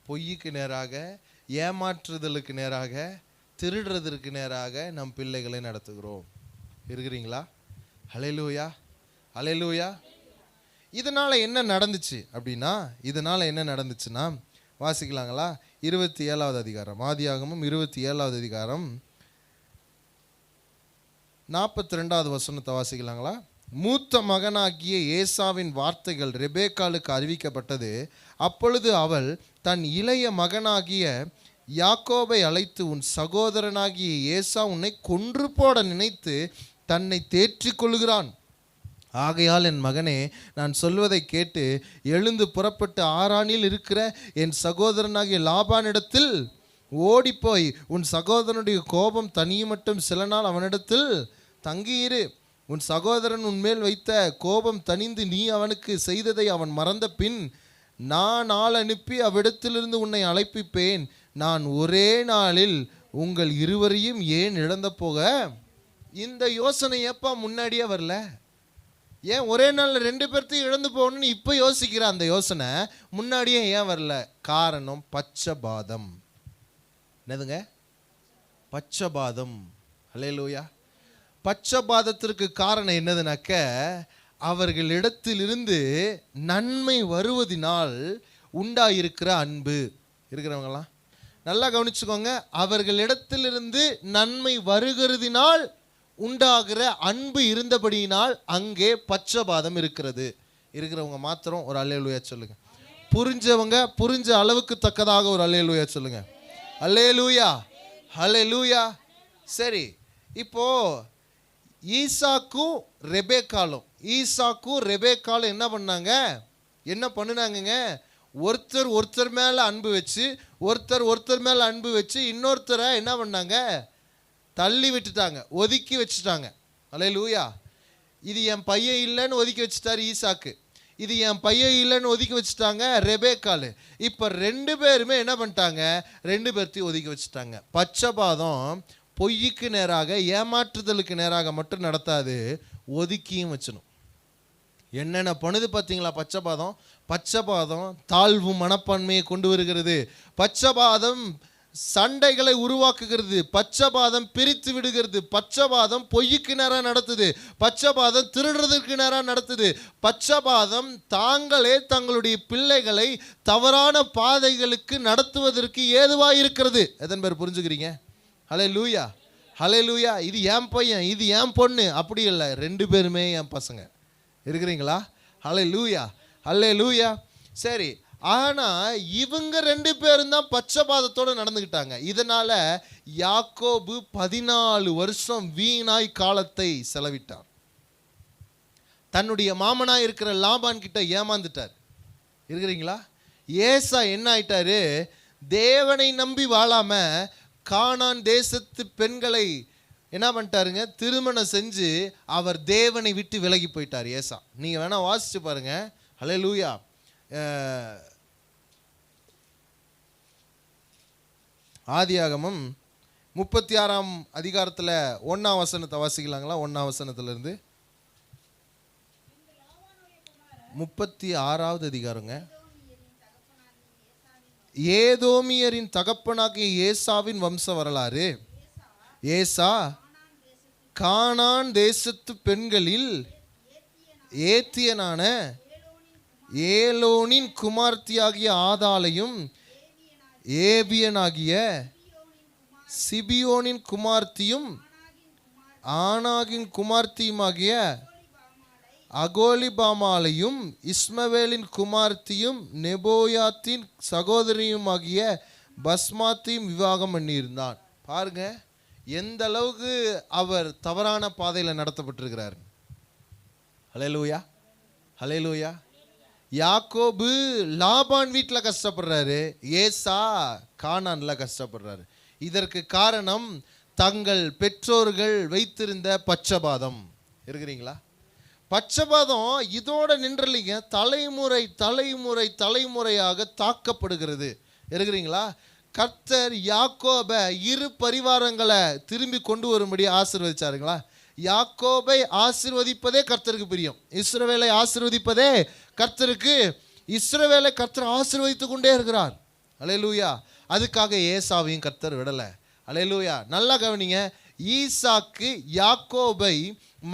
பொய்யுக்கு நேராக, ஏமாற்றுதலுக்கு நேராக, திருடுறதற்கு நேராக நம் பிள்ளைகளை நடத்துகிறோம். இருக்கிறீங்களா? ஹல்லேலூயா. ஹல்லேலூயா. இதனால் என்ன நடந்துச்சு அப்படின்னா, இதனால் என்ன நடந்துச்சுன்னா வாசிக்கலாங்களா? 27வது அதிகாரம், ஆதியாகமம் 27வது அதிகாரம் 42வது வசனத்தை வாசிக்கலாங்களா? மூத்த மகனாகிய ஏசாவின் வார்த்தைகள் ரெபேக்காளுக்கு அறிவிக்கப்பட்டது. அப்பொழுது அவள் தன் இளைய மகனாகிய யாக்கோபை அழைத்து, உன் சகோதரனாகிய ஏசா உன்னை கொன்று போட நினைத்து தன்னை தேற்றிக் கொள்கிறான். ஆகையால் என் மகனே, நான் சொல்வதை கேட்டு எழுந்து புறப்பட்டு ஆரானில் இருக்கிற என் சகோதரனாகிய லாபானிடத்தில் ஓடிப்போய் உன் சகோதரனுடைய கோபம் தனியும் மட்டும் சில நாள் அவனிடத்தில் தங்கியிரு. உன் சகோதரன் உன்மேல் வைத்த கோபம் தனிந்து நீ அவனுக்கு செய்ததை அவன் மறந்த பின் நான் ஆள் அனுப்பி அவ்விடத்திலிருந்து உன்னை அழைப்பிப்பேன். நான் ஒரே நாளில் உங்கள் இருவரையும் ஏன் இழந்த போக? இந்த யோசனை எப்போ முன்னாடியே வரல? ஏன் ஒரே நாளில் 2 பேர்த்தையும் இழந்து போகணும்னு இப்போ யோசிக்கிற அந்த யோசனை முன்னாடியே ஏன் வரல? காரணம் பட்சபாதம். என்னதுங்க? பட்சபாதம். அல்லேலூயா. பட்சபாதத்திற்கு காரணம் என்னதுனாக்க, அவர்களிடத்திலிருந்து நன்மை வருவதினால் உண்டாயிருக்கிற அன்பு. இருக்கிறவங்களாம் நல்லா கவனிச்சுக்கோங்க. அவர்களிடத்திலிருந்து நன்மை வருகிறதினால் உண்டாகிற அன்பு இருந்தபடியினால் அங்கே பட்சபாதம் இருக்கிறது. இருக்கிறவங்க மாத்திரம் ஒரு அல்லேலூயா சொல்லுங்க. புரிஞ்சவங்க புரிஞ்ச அளவுக்கு தக்கதாக ஒரு அல்லேலூயா சொல்லுங்க. அல்லேலூயா, அல்லேலூயா. சரி, இப்போ ஈசாக்கும் ரெபேக்காலும் என்ன பண்ணாங்க? என்ன பண்ணினாங்கங்க? ஒருத்தர் மேலே அன்பு வச்சு, ஒருத்தர் மேலே அன்பு வச்சு இன்னொருத்தரை என்ன பண்ணாங்க? தள்ளி விட்டுட்டாங்க, ஒதுக்கி வச்சுட்டாங்க. அல்லேலூயா. இது என் பையன் இல்லைன்னு ஒதுக்கி வச்சுட்டாரு ஈசாக்கு, இது என் பையன் இல்லைன்னு ஒதுக்கி வச்சுட்டாங்க ரெபேக்கால். இப்போ 2 பேருமே என்ன பண்ணிட்டாங்க? 2 பேர்த்தையும் ஒதுக்கி வச்சுட்டாங்க. பட்சபாதம் பொய்யுக்கு நேராக, ஏமாற்றுதலுக்கு நேராக மட்டும் நடத்தாது, ஒதுக்கியும் வச்சணும். என்னென்ன பண்ணுது பார்த்தீங்களா பட்சபாதம் தாழ்வு மனப்பான்மையை கொண்டு வருகிறது. பட்சபாதம் சண்டைகளை உருவாக்குகிறது. பட்சபாதம் பிரித்து விடுகிறது. பட்சபாதம் பொய்யுக்கு நேராக நடத்துது. பட்சபாதம் திருடுறதுக்கு நேராக நடத்துது. பட்சபாதம் தாங்களே தங்களுடைய பிள்ளைகளை தவறான பாதைகளுக்கு நடத்துவதற்கு ஏதுவாக இருக்கிறது. எதன் பேர் புரிஞ்சுக்கிறீங்க? ஹல்லேலூயா, ஹல்லேலூயா. இது என் பையன், இது என் பொண்ணு, அப்படி இல்லை, 2 பேருமே என் பசங்க. இருக்கிறீங்களா? ஹல்லேலூயா, ஹல்லேலூயா. சரி, ஆனால் இவங்க 2 பேரும் தான் பட்சபாதத்தோடு நடந்துக்கிட்டாங்க. இதனால யாக்கோபு 14 வருஷம் வீணாய் காலத்தை செலவிட்டார். தன்னுடைய மாமனாய் இருக்கிற லாபான் கிட்ட ஏமாந்துட்டார். இருக்கிறீங்களா? ஏசா என்ன ஆயிட்டாரு? தேவனை நம்பி வாழாம கானான் தேசத்து பெண்களை என்ன பண்ணிட்டாருங்க? திருமணம் செஞ்சு அவர் தேவனை விட்டு விலகி போயிட்டார் ஏசா. நீங்கள் வேணா வாசிச்சு பாருங்க. ஹல்லேலூயா. ஆதியாகமம் 36ஆம் அதிகாரத்தில் 1ஆம் வசனத்தை வாசிக்கலாங்களா? 1ஆம் வசனத்திலிருந்து 36வது அதிகாரங்க. ஏதோமியரின் தகப்பனாகிய ஏசாவின் வம்ச வரலாறு. ஏசா கானான் தேசத்து பெண்களில் ஏத்தியனான ஏலோனின் குமார்த்தியாகிய ஆதாளையும் ஏபியனாகிய சிபியோனின் குமார்த்தியும் ஆனாகின் குமார்த்தியுமாகிய அகோலிபாமாலையும் இஸ்மவேலின் குமார்த்தியும் நெபோயாத்தின் சகோதரியுமாகிய பஸ்மாத்தையும் விவாகம் பண்ணியிருந்தான். பாருங்க எந்த அளவுக்கு அவர் தவறான பாதையில் நடத்தப்பட்டிருக்கிறார். ஹல்லேலூயா, ஹல்லேலூயா. யாக்கோபு லாபான் வீட்டில் கஷ்டப்படுறாரு, ஏசா கானான்ல கஷ்டப்படுறாரு. இதற்கு காரணம் தங்கள் பெற்றோர்கள் வைத்திருந்த பட்சபாதம். இருக்கிறீங்களா? பட்சபாதம் இதோட நின்றலைங்க, தலைமுறை தலைமுறை தலைமுறையாக தாக்கப்படுகிறது. இருக்கிறீங்களா? கர்த்தர் யாக்கோபை 2 பரிவாரங்களை திரும்பி கொண்டு வரும்படி ஆசீர்வதிச்சாருங்களா? யாக்கோபை ஆசீர்வதிப்பதே கர்த்தருக்கு பிரியம். இஸ்ரவேலை ஆசீர்வதிப்பதே கர்த்தருக்கு. இஸ்ரவேலை கர்த்தர் ஆசீர்வதித்து கொண்டே இருக்கிறார். அல்லேலூயா. அதுக்காக ஏசாவையும் கர்த்தர் விடலை. அல்லேலூயா. நல்லா கவனிங்க. ஈசாக்கு யாக்கோபை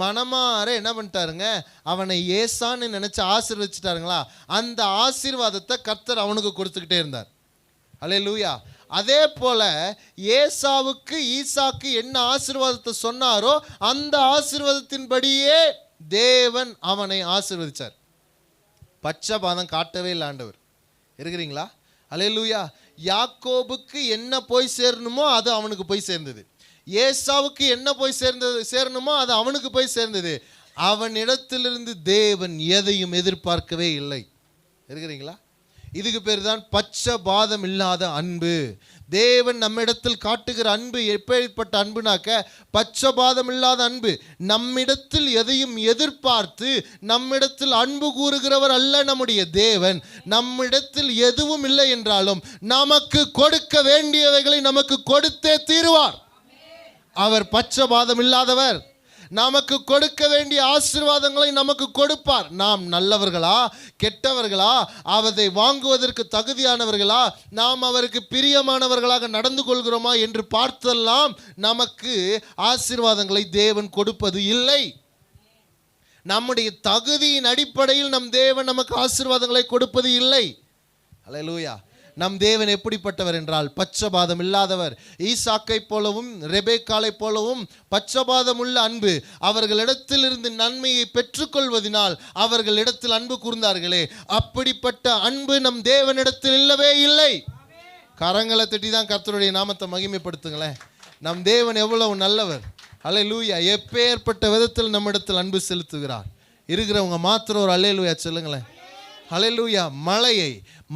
மனமாற என்ன பண்ணிட்டாருங்க, அவனை ஏசான்னு நினைச்சு ஆசீர்வதிச்சிட்டாருங்களா, அந்த ஆசீர்வாதத்தை கர்த்தர் அவனுக்கு கொடுத்துக்கிட்டே இருந்தார். அல்லேலூயா. அதே போல ஏசாவுக்கு ஈசாக்கு என்ன ஆசீர்வாதத்தை சொன்னாரோ அந்த ஆசீர்வாதத்தின்படியே தேவன் அவனை ஆசீர்வதிச்சார். பட்சபாதம் காட்டவே இல்லை ஆண்டவர். இருக்கிறீங்களா? அல்லேலூயா. யாக்கோபுக்கு என்ன போய் சேரணுமோ அது அவனுக்கு போய் சேர்ந்தது. ஏசாவுக்கு என்ன போய் சேரணுமோ அது அவனுக்கு போய் சேர்ந்தது. அவனிடத்திலிருந்து தேவன் எதையும் எதிர்பார்க்கவே இல்லை. இருக்கிறீங்களா? இதுக்கு பேர் தான் பட்சபாதம் இல்லாத அன்பு. தேவன் நம்மிடத்தில் காட்டுகிற அன்பு எப்பேற்பட்ட அன்புனாக்க பட்சபாதம் இல்லாத அன்பு. நம்மிடத்தில் எதையும் எதிர்பார்த்து நம்மிடத்தில் அன்பு கூறுகிறவர் அல்ல நம்முடைய தேவன். நம்மிடத்தில் எதுவும் இல்லை என்றாலும் நமக்கு கொடுக்க வேண்டியவைகளை நமக்கு கொடுத்தே தீருவார். அவர் பட்சபாதம் இல்லாதவர். நமக்கு கொடுக்க வேண்டிய ஆசீர்வாதங்களை நமக்கு கொடுப்பார். நாம் நல்லவர்களா கெட்டவர்களா, அதை வாங்குவதற்கு தகுதியானவர்களா, நாம் அவருக்கு பிரியமானவர்களாக நடந்து கொள்கிறோமா என்று பார்த்தெல்லாம் நமக்கு ஆசீர்வாதங்களை தேவன் கொடுப்பது இல்லை. நம்முடைய தகுதியின் அடிப்படையில் நம் தேவன் நமக்கு ஆசீர்வாதங்களை கொடுப்பது இல்லை. அல்லேலூயா. நம் தேவன் எப்படிப்பட்டவர் என்றால் பட்சபாதம் இல்லாதவர். ஈசாக்கை போலவும் ரெபேக்காளை போலவும் பட்சபாதம் உள்ள அன்பு. அவர்களிடத்திலிருந்து நன்மையை பெற்றுக்கொள்வதனால் அவர்களிடத்தில் அன்பு கூர்ந்தார்களே, அப்படிப்பட்ட அன்பு நம் தேவனிடத்தில் இல்லவே இல்லை. கரங்களை தட்டி தான் கர்த்தருடைய நாமத்தை மகிமைப்படுத்துங்களேன். நம் தேவன் எவ்வளவு நல்லவர். அல்லேலூயா. எப்பேற்பட்ட விதத்தில் நம்மிடத்தில் அன்பு செலுத்துகிறார். இருக்கிறவங்க மாத்திரம் ஒரு அல்லேலூயா சொல்லுங்களேன். அல்லேலூயா.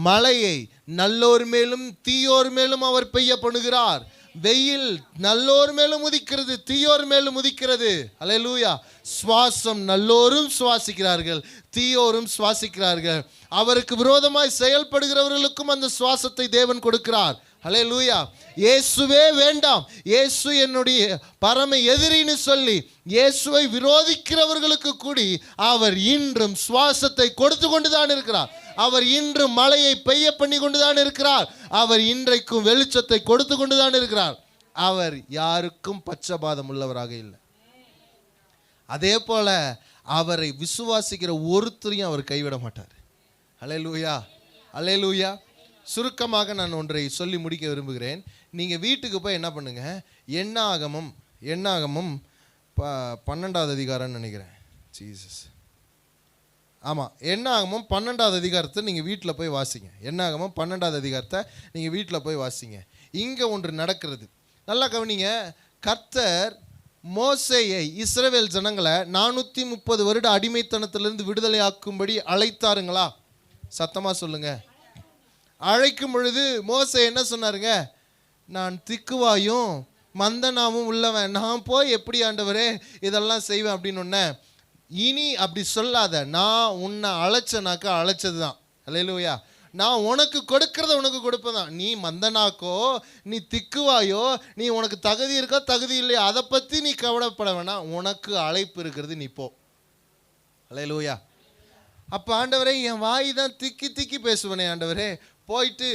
மழையை நல்லோர் மேலும் தீயோர் மேலும் அவர் பெய்ய பண்ணுகிறார். வெயில் நல்லோர் மேலும் உதிக்கிறது, தீயோர் மேலும் உதிக்கிறது. அல்லேலூயா. சுவாசம் நல்லோரும் சுவாசிக்கிறார்கள், தீயோரும் சுவாசிக்கிறார்கள். அவருக்கு விரோதமாய் செயல்படுகிறவர்களுக்கும் அந்த சுவாசத்தை தேவன் கொடுக்கிறார். அல்லேலூயா. இயேசுவே வேண்டாம், இயேசு என்னுடைய பரம எதிரின்னு சொல்லி இயேசுவை விரோதிக்கிறவர்களுக்கு கூடி அவர் இன்றும் சுவாசத்தை கொடுத்து கொண்டுதான் இருக்கிறார். அவர் இன்றும் மழையை பெய்ய பண்ணி கொண்டுதான் இருக்கிறார். அவர் இன்றைக்கும் வெளிச்சத்தை கொடுத்து கொண்டுதான் இருக்கிறார். அவர் யாருக்கும் பட்சபாதம் உள்ளவராக இல்லை. அதே போல அவரை விசுவாசிக்கிற ஒருத்தரையும் அவர் கைவிட மாட்டார். அல்லேலூயா. அல்லேலூயா. சுருக்கமாக நான் ஒன்றை சொல்லி முடிக்க விரும்புகிறேன். நீங்கள் வீட்டுக்கு போய் என்ன பண்ணுங்க, எண்ணாகமம் 12வது அதிகாரம்னு நினைக்கிறேன். ஜீசஸ், ஆமாம், எண்ணாகமம் 12வது அதிகாரத்தை நீங்கள் வீட்டில் போய் வாசிங்க. எண்ணாகமம் 12வது அதிகாரத்தை நீங்கள் வீட்டில் போய் வாசிங்க. இங்கே ஒன்று நடக்கிறது, நல்லா கவனிங்க. கர்த்தர் மோசேயை, இஸ்ரவேல் ஜனங்களை 430 வருட அடிமைத்தனத்திலிருந்து விடுதலை ஆக்கும்படி அழைத்தாருங்களா? சத்தமாக சொல்லுங்க. அழைக்கும் பொழுது மோசே என்ன சொன்னாருங்க? நான் திக்குவாயும் மந்தனாவும் உள்ளவன், நான் போய் எப்படி ஆண்டவரே இதெல்லாம் செய்வேன் அப்படின்னு ஒன்ன. இனி அப்படி சொல்லாத, நான் உன்னை அழைச்சனாக்கா அழைச்சது தான். அல்லேலூயா. நான் உனக்கு கொடுக்கறத உனக்கு கொடுப்பதான். நீ மந்தனாக்கோ, நீ திக்குவாயோ, நீ உனக்கு தகுதி இருக்கோ தகுதி இல்லையோ அதை பற்றி நீ கவலைப்பட வேணாம். உனக்கு அழைப்பு இருக்கிறது, நீ போ. அல்லேலூயா. அப்போ ஆண்டவரே, என் வாய் தான் திக்கி திக்கி பேசுவனே ஆண்டவரே, போயிட்டு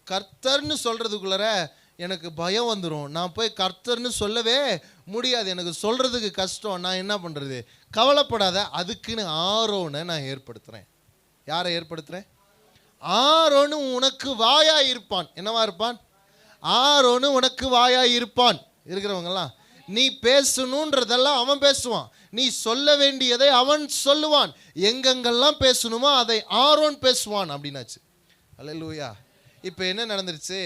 கர்த்தர்னு சொல்கிறதுக்குள்ளார எனக்கு பயம் வந்துடும். நான் போய் கர்த்தர்னு சொல்லவே முடியாது, எனக்கு சொல்கிறதுக்கு கஷ்டம். நான் என்ன பண்ணுறது? கவலைப்படாத, அதுக்குன்னு ஆரோனை நான் ஏற்படுத்துகிறேன். யாரை ஏற்படுத்துகிறேன்? ஆரோனு உனக்கு வாயாக இருப்பான். என்னவா இருப்பான்? ஆரோனு உனக்கு வாயாக இருப்பான். இருக்கிறவங்கலாம், நீ பேசணுன்றதெல்லாம் அவன் பேசுவான், நீ சொல்ல வேண்டியதை அவன் சொல்லுவான், எங்கெங்கெல்லாம் பேசணுமோ அதை ஆரோன் பேசுவான் அப்படின்னாச்சு. அல்லேலூயா. இப்போ என்ன நடந்துருச்சு?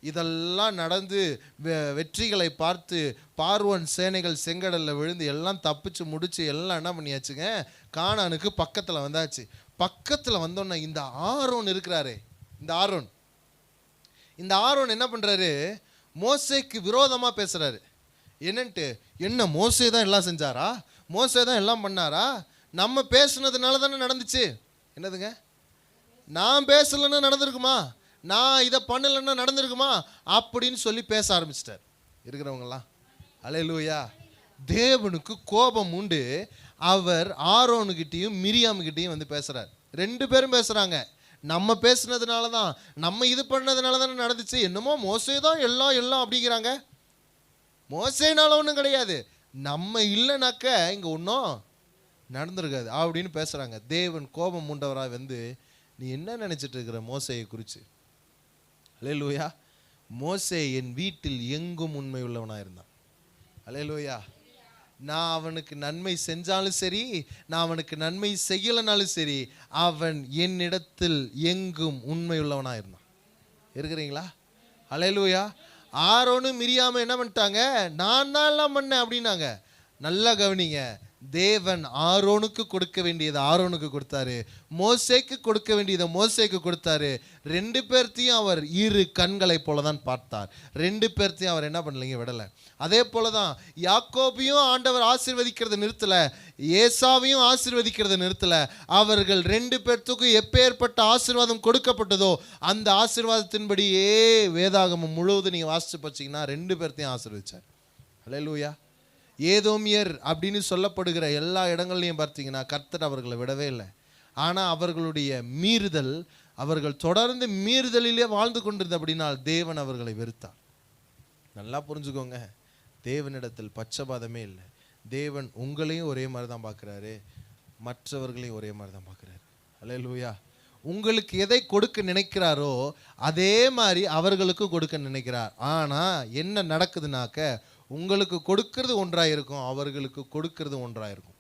இதெல்லாம் நடந்து வெற்றிகளை பார்த்து பார்வோன் சேனைகள் செங்கடலில் விழுந்து எல்லாம் தப்பிச்சு முடிச்சு எல்லாம் என்ன பண்ணியாச்சுங்க, கானானுக்கு பக்கத்தில் வந்தாச்சு. பக்கத்தில் வந்தோன்னே இந்த ஆரோன் இருக்கிறாரே, இந்த ஆரோன் என்ன பண்ணுறாரு? மோசேக்கு விரோதமாக பேசுகிறாரு. என்னன்ட்டு, என்ன மோசே தான் எல்லாம் செஞ்சாரா? மோசே தான் எல்லாம் பண்ணாரா? நம்ம பேசுனதுனால தானே நடந்துச்சு. என்னதுங்க? நான் பேசலைன்னா நடந்திருக்குமா? நான் இதை பண்ணலைன்னா நடந்திருக்குமா? அப்படின்னு சொல்லி பேச ஆரம்பிச்சிட்டார். இருக்கிறவங்கலாம் அல்லேலூயா. தேவனுக்கு கோபம் உண்டு. அவர் ஆரோனுக்கிட்டையும் மிரியாமுக்கிட்டையும் வந்து பேசுகிறார். 2 பேரும் பேசுகிறாங்க. நம்ம பேசுனதுனால தான், நம்ம இது பண்ணதுனால தானே நடந்துச்சு. என்னமோ மோசே தான் எல்லாம் அப்படிங்கிறாங்க. மோசேனால ஒன்றும் கிடையாது, நம்ம இல்லைனாக்க இங்கே ஒன்றும் நடந்திருக்காது அப்படின்னு பேசுகிறாங்க. தேவன் கோபம் உண்டவராக வந்து நீ என்ன நினச்சிட்டு இருக்கிற மோசையை குறித்து? அல்லேலூயா. மோசே என் வீட்டில் எங்கும் உண்மை உள்ளவனாக இருந்தான். அல்லேலூயா. நான் அவனுக்கு நன்மை செஞ்சாலும் சரி, நான் அவனுக்கு நன்மை செய்யலைனாலும் சரி, அவன் என்னிடத்தில் எங்கும் உண்மை உள்ளவனாக இருந்தான். இருக்கிறீங்களா? அல்லேலூயா. ஆரோனும் மிரியாம என்ன பண்ணிட்டாங்க? நான் தான் எல்லாம் பண்ணேன் அப்படின்னாங்க. நல்லா கவனிங்க. தேவன் ஆரோனுக்கு கொடுக்க வேண்டியதை ஆரோனுக்கு கொடுத்தாரு, மோசேக்கு கொடுக்க வேண்டியதை மோசேக்கு கொடுத்தாரு. ரெண்டு பேர்த்தையும் அவர் இரு கண்களை போல தான் பார்த்தார். ரெண்டு பேர்த்தையும் அவர் என்ன பண்ணலைங்க, விடலை. அதே போல தான் யாக்கோபையும் ஆண்டவர் ஆசீர்வதிக்கிறத நிறுத்தலை, ஏசாவையும் ஆசீர்வதிக்கிறத நிறுத்தலை. அவர்கள் ரெண்டு பேர்த்துக்கும் எப்பேற்பட்ட ஆசீர்வாதம் கொடுக்கப்பட்டதோ அந்த ஆசீர்வாதத்தின்படியே வேதாகமம் முழுவதும் நீங்கள் வாசித்து பார்த்தீங்கன்னா ரெண்டு பேர்த்தையும் ஆசீர்வதிச்சார். அல்லேலூயா. ஏதோமியர் அப்படின்னு சொல்லப்படுகிற எல்லா இடங்கள்லையும் பார்த்தீங்கன்னா கர்த்தர் அவர்களை விடவே இல்லை. ஆனால் அவர்களுடைய மீறுதல், அவர்கள் தொடர்ந்து மீறுதலிலே வாழ்ந்து கொண்டிருந்த அப்படின்னால் தேவன் அவர்களை வெறுத்தார். நல்லா புரிஞ்சுக்கோங்க, தேவனிடத்தில் பட்சபாதமே இல்லை. தேவன் உங்களையும் ஒரே மாதிரி தான் பார்க்குறாரு, மற்றவர்களையும் ஒரே மாதிரி தான் பார்க்குறாரு. அல்லேலூயா. உங்களுக்கு எதை கொடுக்க நினைக்கிறாரோ அதே மாதிரி அவர்களுக்கு கொடுக்க நினைக்கிறார். ஆனால் என்ன நடக்குதுனாக்க, உங்களுக்கு கொடுக்கறது ஒன்றாக இருக்கும், அவர்களுக்கு கொடுக்கறது ஒன்றாக இருக்கும்.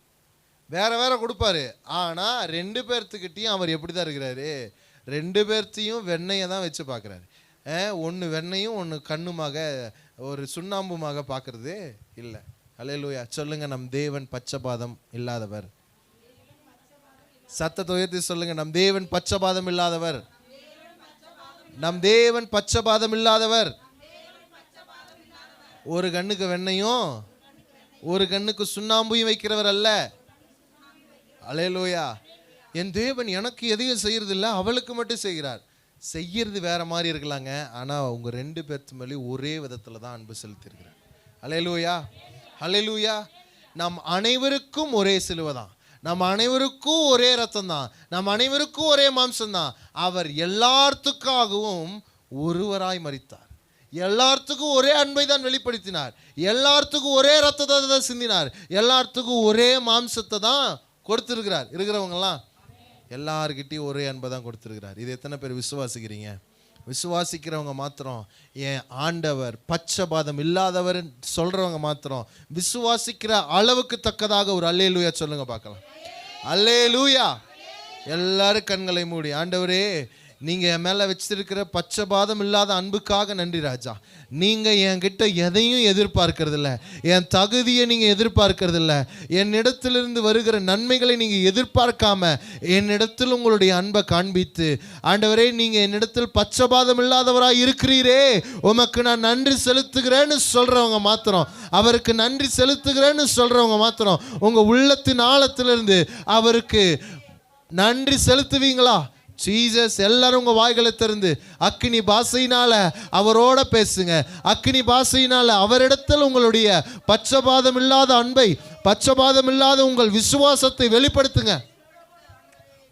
வேற வேற கொடுப்பாரு. ஆனால் ரெண்டு பேர்த்துக்கிட்டையும் அவர் எப்படி தான் இருக்கிறாரு? ரெண்டு பேர்த்தையும் வெண்ணையை தான் வச்சு பார்க்குறாரு. ஒன்று வெண்ணையும் ஒன்று கண்ணுமாக ஒரு சுண்ணாம்புமாக பார்க்கறது இல்லை. அல்லேலூயா. சொல்லுங்க, நம் தேவன் பட்சபாதம் இல்லாதவர். சத்தத்தை உயர்த்தி சொல்லுங்க, நம் தேவன் பட்சபாதம் இல்லாதவர். நம் தேவன் பட்சபாதம் இல்லாதவர். ஒரு கண்ணுக்கு வெண்ணையும் ஒரு கண்ணுக்கு சுண்ணாம்பையும் வைக்கிறவர் அல்ல. அல்லேலூயா. என் தேவன் எனக்கு எதையும் செய்யறது இல்லை, அவளுக்கு மட்டும் செய்கிறார். செய்யறது வேற மாதிரி இருக்கலாங்க, ஆனால் உங்க ரெண்டு பேர்த்து மேலேயும் ஒரே விதத்துல தான் அன்பு செலுத்தியிருக்கிறார். அல்லேலூயா. அல்லேலூயா. நம் அனைவருக்கும் ஒரே சிலுவை தான், நம் அனைவருக்கும் ஒரே ரத்தம் தான், நம் அனைவருக்கும் ஒரே மாம்சம் தான். அவர் எல்லாத்துக்காகவும் ஒருவராய் மரித்தார். எல்லாத்துக்கும் ஒரே அன்பை தான் வெளிப்படுத்தினார். எல்லாத்துக்கும் ஒரே ரத்தத்தை தான் சிந்தினார். எல்லாத்துக்கும் ஒரே மாம்சத்தை தான் கொடுத்துருக்கிறார். இருக்கிறவங்கலாம் எல்லார்கிட்டையும் ஒரே அன்பை தான் கொடுத்துருக்கிறார். இது எத்தனை பேர் விசுவாசிக்கிறீங்க? விசுவாசிக்கிறவங்க மாத்திரம், என் ஆண்டவர் பட்சபாதம் இல்லாதவர் சொல்றவங்க மாத்திரம் விசுவாசிக்கிற அளவுக்கு தக்கதாக ஒரு அல்லேலூயா சொல்லுங்க பார்க்கலாம். அல்லேலூயா. எல்லாரும் கண்களை மூடி, ஆண்டவரே நீங்கள் என் மேலே வச்சிருக்கிற பட்சபாதம் இல்லாத அன்புக்காக நன்றி ராஜா. நீங்கள் என்கிட்ட எதையும் எதிர்பார்க்கறதில்ல, என் தகுதியை நீங்கள் எதிர்பார்க்கறதில்ல, என்னிடத்திலிருந்து வருகிற நன்மைகளை நீங்கள் எதிர்பார்க்காம என்னிடத்தில் உங்களுடைய அன்பை காண்பித்து, ஆண்டவரே நீங்கள் என்னிடத்தில் பட்சபாதம் இல்லாதவராக இருக்கிறீரே, உமக்கு நான் நன்றி செலுத்துகிறேன்னு சொல்கிறவங்க மாத்திரம், அவருக்கு நன்றி செலுத்துகிறேன்னு சொல்கிறவங்க மாத்திரம் உங்கள் உள்ளத்தின் ஆழத்திலிருந்து அவருக்கு நன்றி செலுத்துவீங்களா? ஜீசஸ். எல்லாரும் உங்க வாய்களை திறந்து அக்கினி பாசையினால அவரோட பேசுங்க. அக்கினி பாசையினால அவரிடத்தில் உங்களுடைய பட்சபாதம் இல்லாத அன்பை, பட்சபாதம் இல்லாத உங்கள் விசுவாசத்தை வெளிப்படுத்துங்க.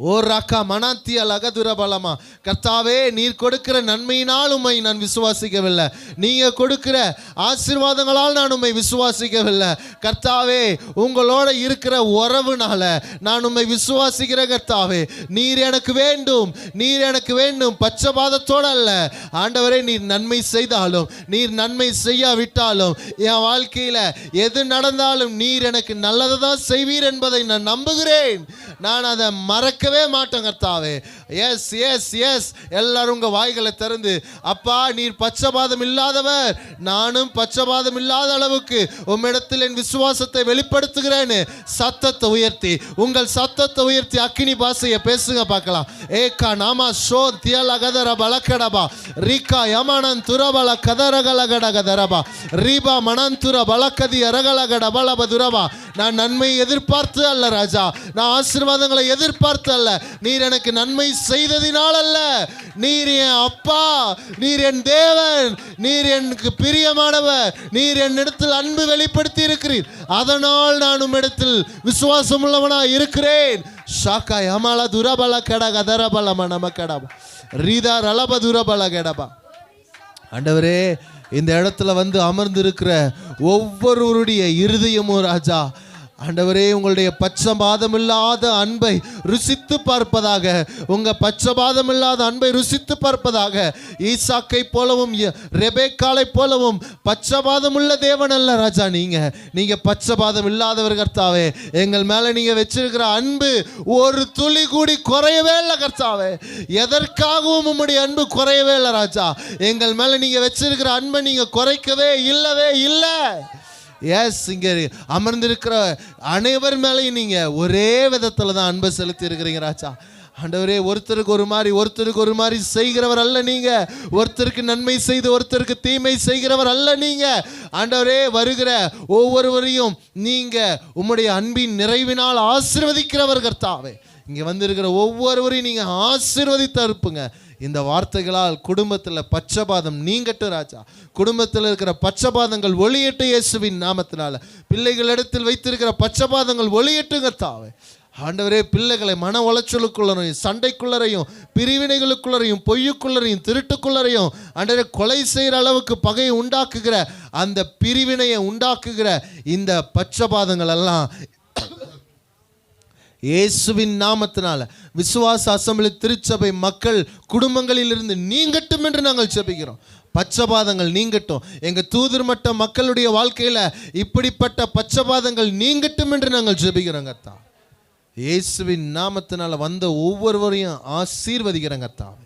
ஓ ராக்கா மனாத்தியா லகதுரபலமா. கர்த்தாவே, நீர் கொடுக்கிற நன்மையினால் உம்மை நான் விசுவாசிக்கவில்லை, நீங்க கொடுக்கிற ஆசீர்வாதங்களால் நான் உம்மை விசுவாசிக்கவில்லை. கர்த்தாவே, உங்களோட இருக்கிற உறவுனால நான் உம்மை விசுவாசிக்கிறேன். கர்த்தாவே, நீர் எனக்கு வேண்டும், நீர் எனக்கு வேண்டும். பட்சபாதத்தோடு அல்ல ஆண்டவரே, நீர் நன்மை செய்தாலும் நீர் நன்மை செய்யாவிட்டாலும் என் வாழ்க்கையில் எது நடந்தாலும் நீர் எனக்கு நல்லதை தான் செய்வீர் என்பதை நான் நம்புகிறேன். நான் அதை மறக்கவே மாட்டேன் கர்த்தாவே. Yes yes yes. எல்லாரும் உங்க வாய்களை திறந்து, அப்பா நீர் பட்சபாதம் இல்லாதவர், நானும் பட்சபாதம் இல்லாத அளவுக்கு உம்மிடத்தில் என் விசுவாசத்தை வெளிப்படுத்துகிறேன்னு சத்தத்தை உயர்த்தி, உங்கள் சத்தத்தை உயர்த்தி அக்கினி பாசையை பேசுங்க பார்க்கலாம். ஏகா நாமா ஷோ தியல கதர பலக்கடபா ரீகா யமனன் துரபல கதரகலகடகதரபா ரீபா மனந்துர பலக்கதி அரகலகட பலபதுரபா. நான் நன்மை எதிர்பார்த்து அல்ல ராஜா, நான் ஆசீர்வாதங்களை எதிர்பார்த்து அல்ல, நீர் எனக்கு நன்மை செய்ததினால் அல்ல, நீர் என் அப்பா, நீர் என் தேவன், நீர் எனக்கு பிரியமானவர், நீர் என்னிடத்தில் அன்பு வெளிப்படுத்தி இருக்கிறீர், அதனால் நான் உம்மிடத்தில் விசுவாசம் உள்ளவனா இருக்கிறேன். ஷாக்கா யமல துரபல கடக தரபல மனம கடபா ரீதா ரலப துரபல கடபா. ஆண்டவரே, இந்த இடத்துல வந்து அமர்ந்திருக்கிற ஒவ்வொருவருடைய இருதயமும் ராஜா ஆண்டவரே உங்களுடைய பட்சபாதம் இல்லாத அன்பை ருசித்து பார்ப்பதாக, உங்க பட்சபாதம் இல்லாத அன்பை ருசித்து பார்ப்பதாக. ஈசாக்கை போலவும் ரெபேக்காளை போலவும் பட்சபாதம் உள்ள தேவன் அல்ல ராஜா. நீங்க பட்சபாதம் இல்லாதவர் கர்த்தாவே. எங்கள் மேல நீங்க வச்சிருக்கிற அன்பு ஒரு துளி கூடி குறையவே இல்லை கர்த்தாவே. எதற்காகவும் உம்முடைய அன்பு குறையவே இல்லை ராஜா. எங்கள் மேல நீங்க வச்சிருக்கிற அன்பை நீங்க குறைக்கவே இல்லவே இல்லை. எஸ், இங்கே அமர்ந்திருக்கிற அனைவர் மேலேயும் நீங்கள் ஒரே விதத்தில் தான் அன்பை செலுத்தி இருக்கிறீங்க ராஜா. ஆண்டவரே, ஒருத்தருக்கு ஒரு மாதிரி செய்கிறவர் அல்ல நீங்க. ஒருத்தருக்கு நன்மை செய்து ஒருத்தருக்கு தீமை செய்கிறவர் அல்ல நீங்க. ஆண்டவரே, வருகிற ஒவ்வொருவரையும் நீங்க உம்முடைய அன்பின் நிறைவினால் ஆசீர்வதிக்கிறவர் கர்த்தாவே. இங்கே வந்திருக்கிற ஒவ்வொருவரையும் நீங்கள் ஆசீர்வதித்து அனுப்புங்க. இந்த வார்த்தைகளால் குடும்பத்தில் பட்சபாதம் நீங்கட்டும் ராஜா. குடும்பத்தில் இருக்கிற பட்சபாதங்கள் ஒளியட்டு இயேசுவின் நாமத்தினால. பிள்ளைகளிடத்தில் வைத்திருக்கிற பட்சபாதங்கள் ஒளியட்டுங்க தாவே. ஆண்டவரே, பிள்ளைகளை மன உளைச்சலுக்குள்ளரையும் சண்டைக்குள்ளரையும் பிரிவினைகளுக்குள்ளரையும் பொய்யுக்குள்ளரையும் திருட்டுக்குள்ளரையும் ஆண்டவரே கொலை செய்கிற அளவுக்கு பகையை உண்டாக்குகிற அந்த பிரிவினையை உண்டாக்குகிற இந்த பட்சபாதங்கள் எல்லாம் இயேசுவின் நாமத்தினால விசுவாச அசெம்பிளி திருச்சபை மக்கள் குடும்பங்களிலிருந்து நீங்கட்டும் என்று நாங்கள் ஜெபிக்கிறோம். பட்சபாதங்கள் நீங்கட்டும். எங்கள் தூதர் மட்ட மக்களுடைய வாழ்க்கையில் இப்படிப்பட்ட பட்சபாதங்கள் நீங்கட்டும் என்று நாங்கள் ஜெபிக்கிறோம் கர்த்தா. இயேசுவின் நாமத்தினால வந்த ஒவ்வொருவரையும் ஆசீர்வதிக்கிறோம் கர்த்தாவே.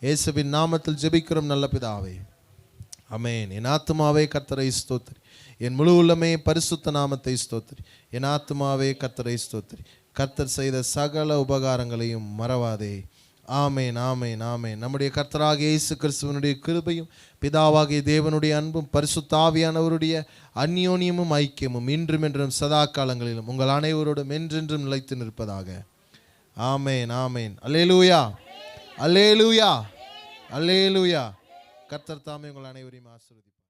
இயேசுவின் நாமத்தில் ஜெபிக்கிறோம் நல்ல பிதாவே, ஆமென். என் ஆத்துமாவே கர்த்தரை ஸ்தோத்திரி, என் முழு உள்ளமே பரிசுத்த நாமத்தை ஸ்தோத்திரி. என் ஆத்துமாவே கர்த்தரை ஸ்தோத்திரி, கர்த்தர் செய்த சகல உபகாரங்களையும் மறவாதே. ஆமேன், ஆமேன், ஆமேன். நம்முடைய கர்த்தராகிய இயேசு கிறிஸ்துவனுடைய கிருபையும் பிதாவாகிய தேவனுடைய அன்பும் பரிசுத்த ஆவியானவருடைய அந்யோன்யமும் ஐக்கியமும் இன்றும் என்றும் சதா காலங்களிலும் உங்கள் அனைவரோடும் என்றென்றும் நிலைத்து நிற்பதாக. ஆமேன், ஆமேன். அல்லேலூயா, அல்லேலூயா, அல்லேலூயா. கர்த்தர் தாமே உங்கள் அனைவரையும் ஆசீர்வதிப்பார்.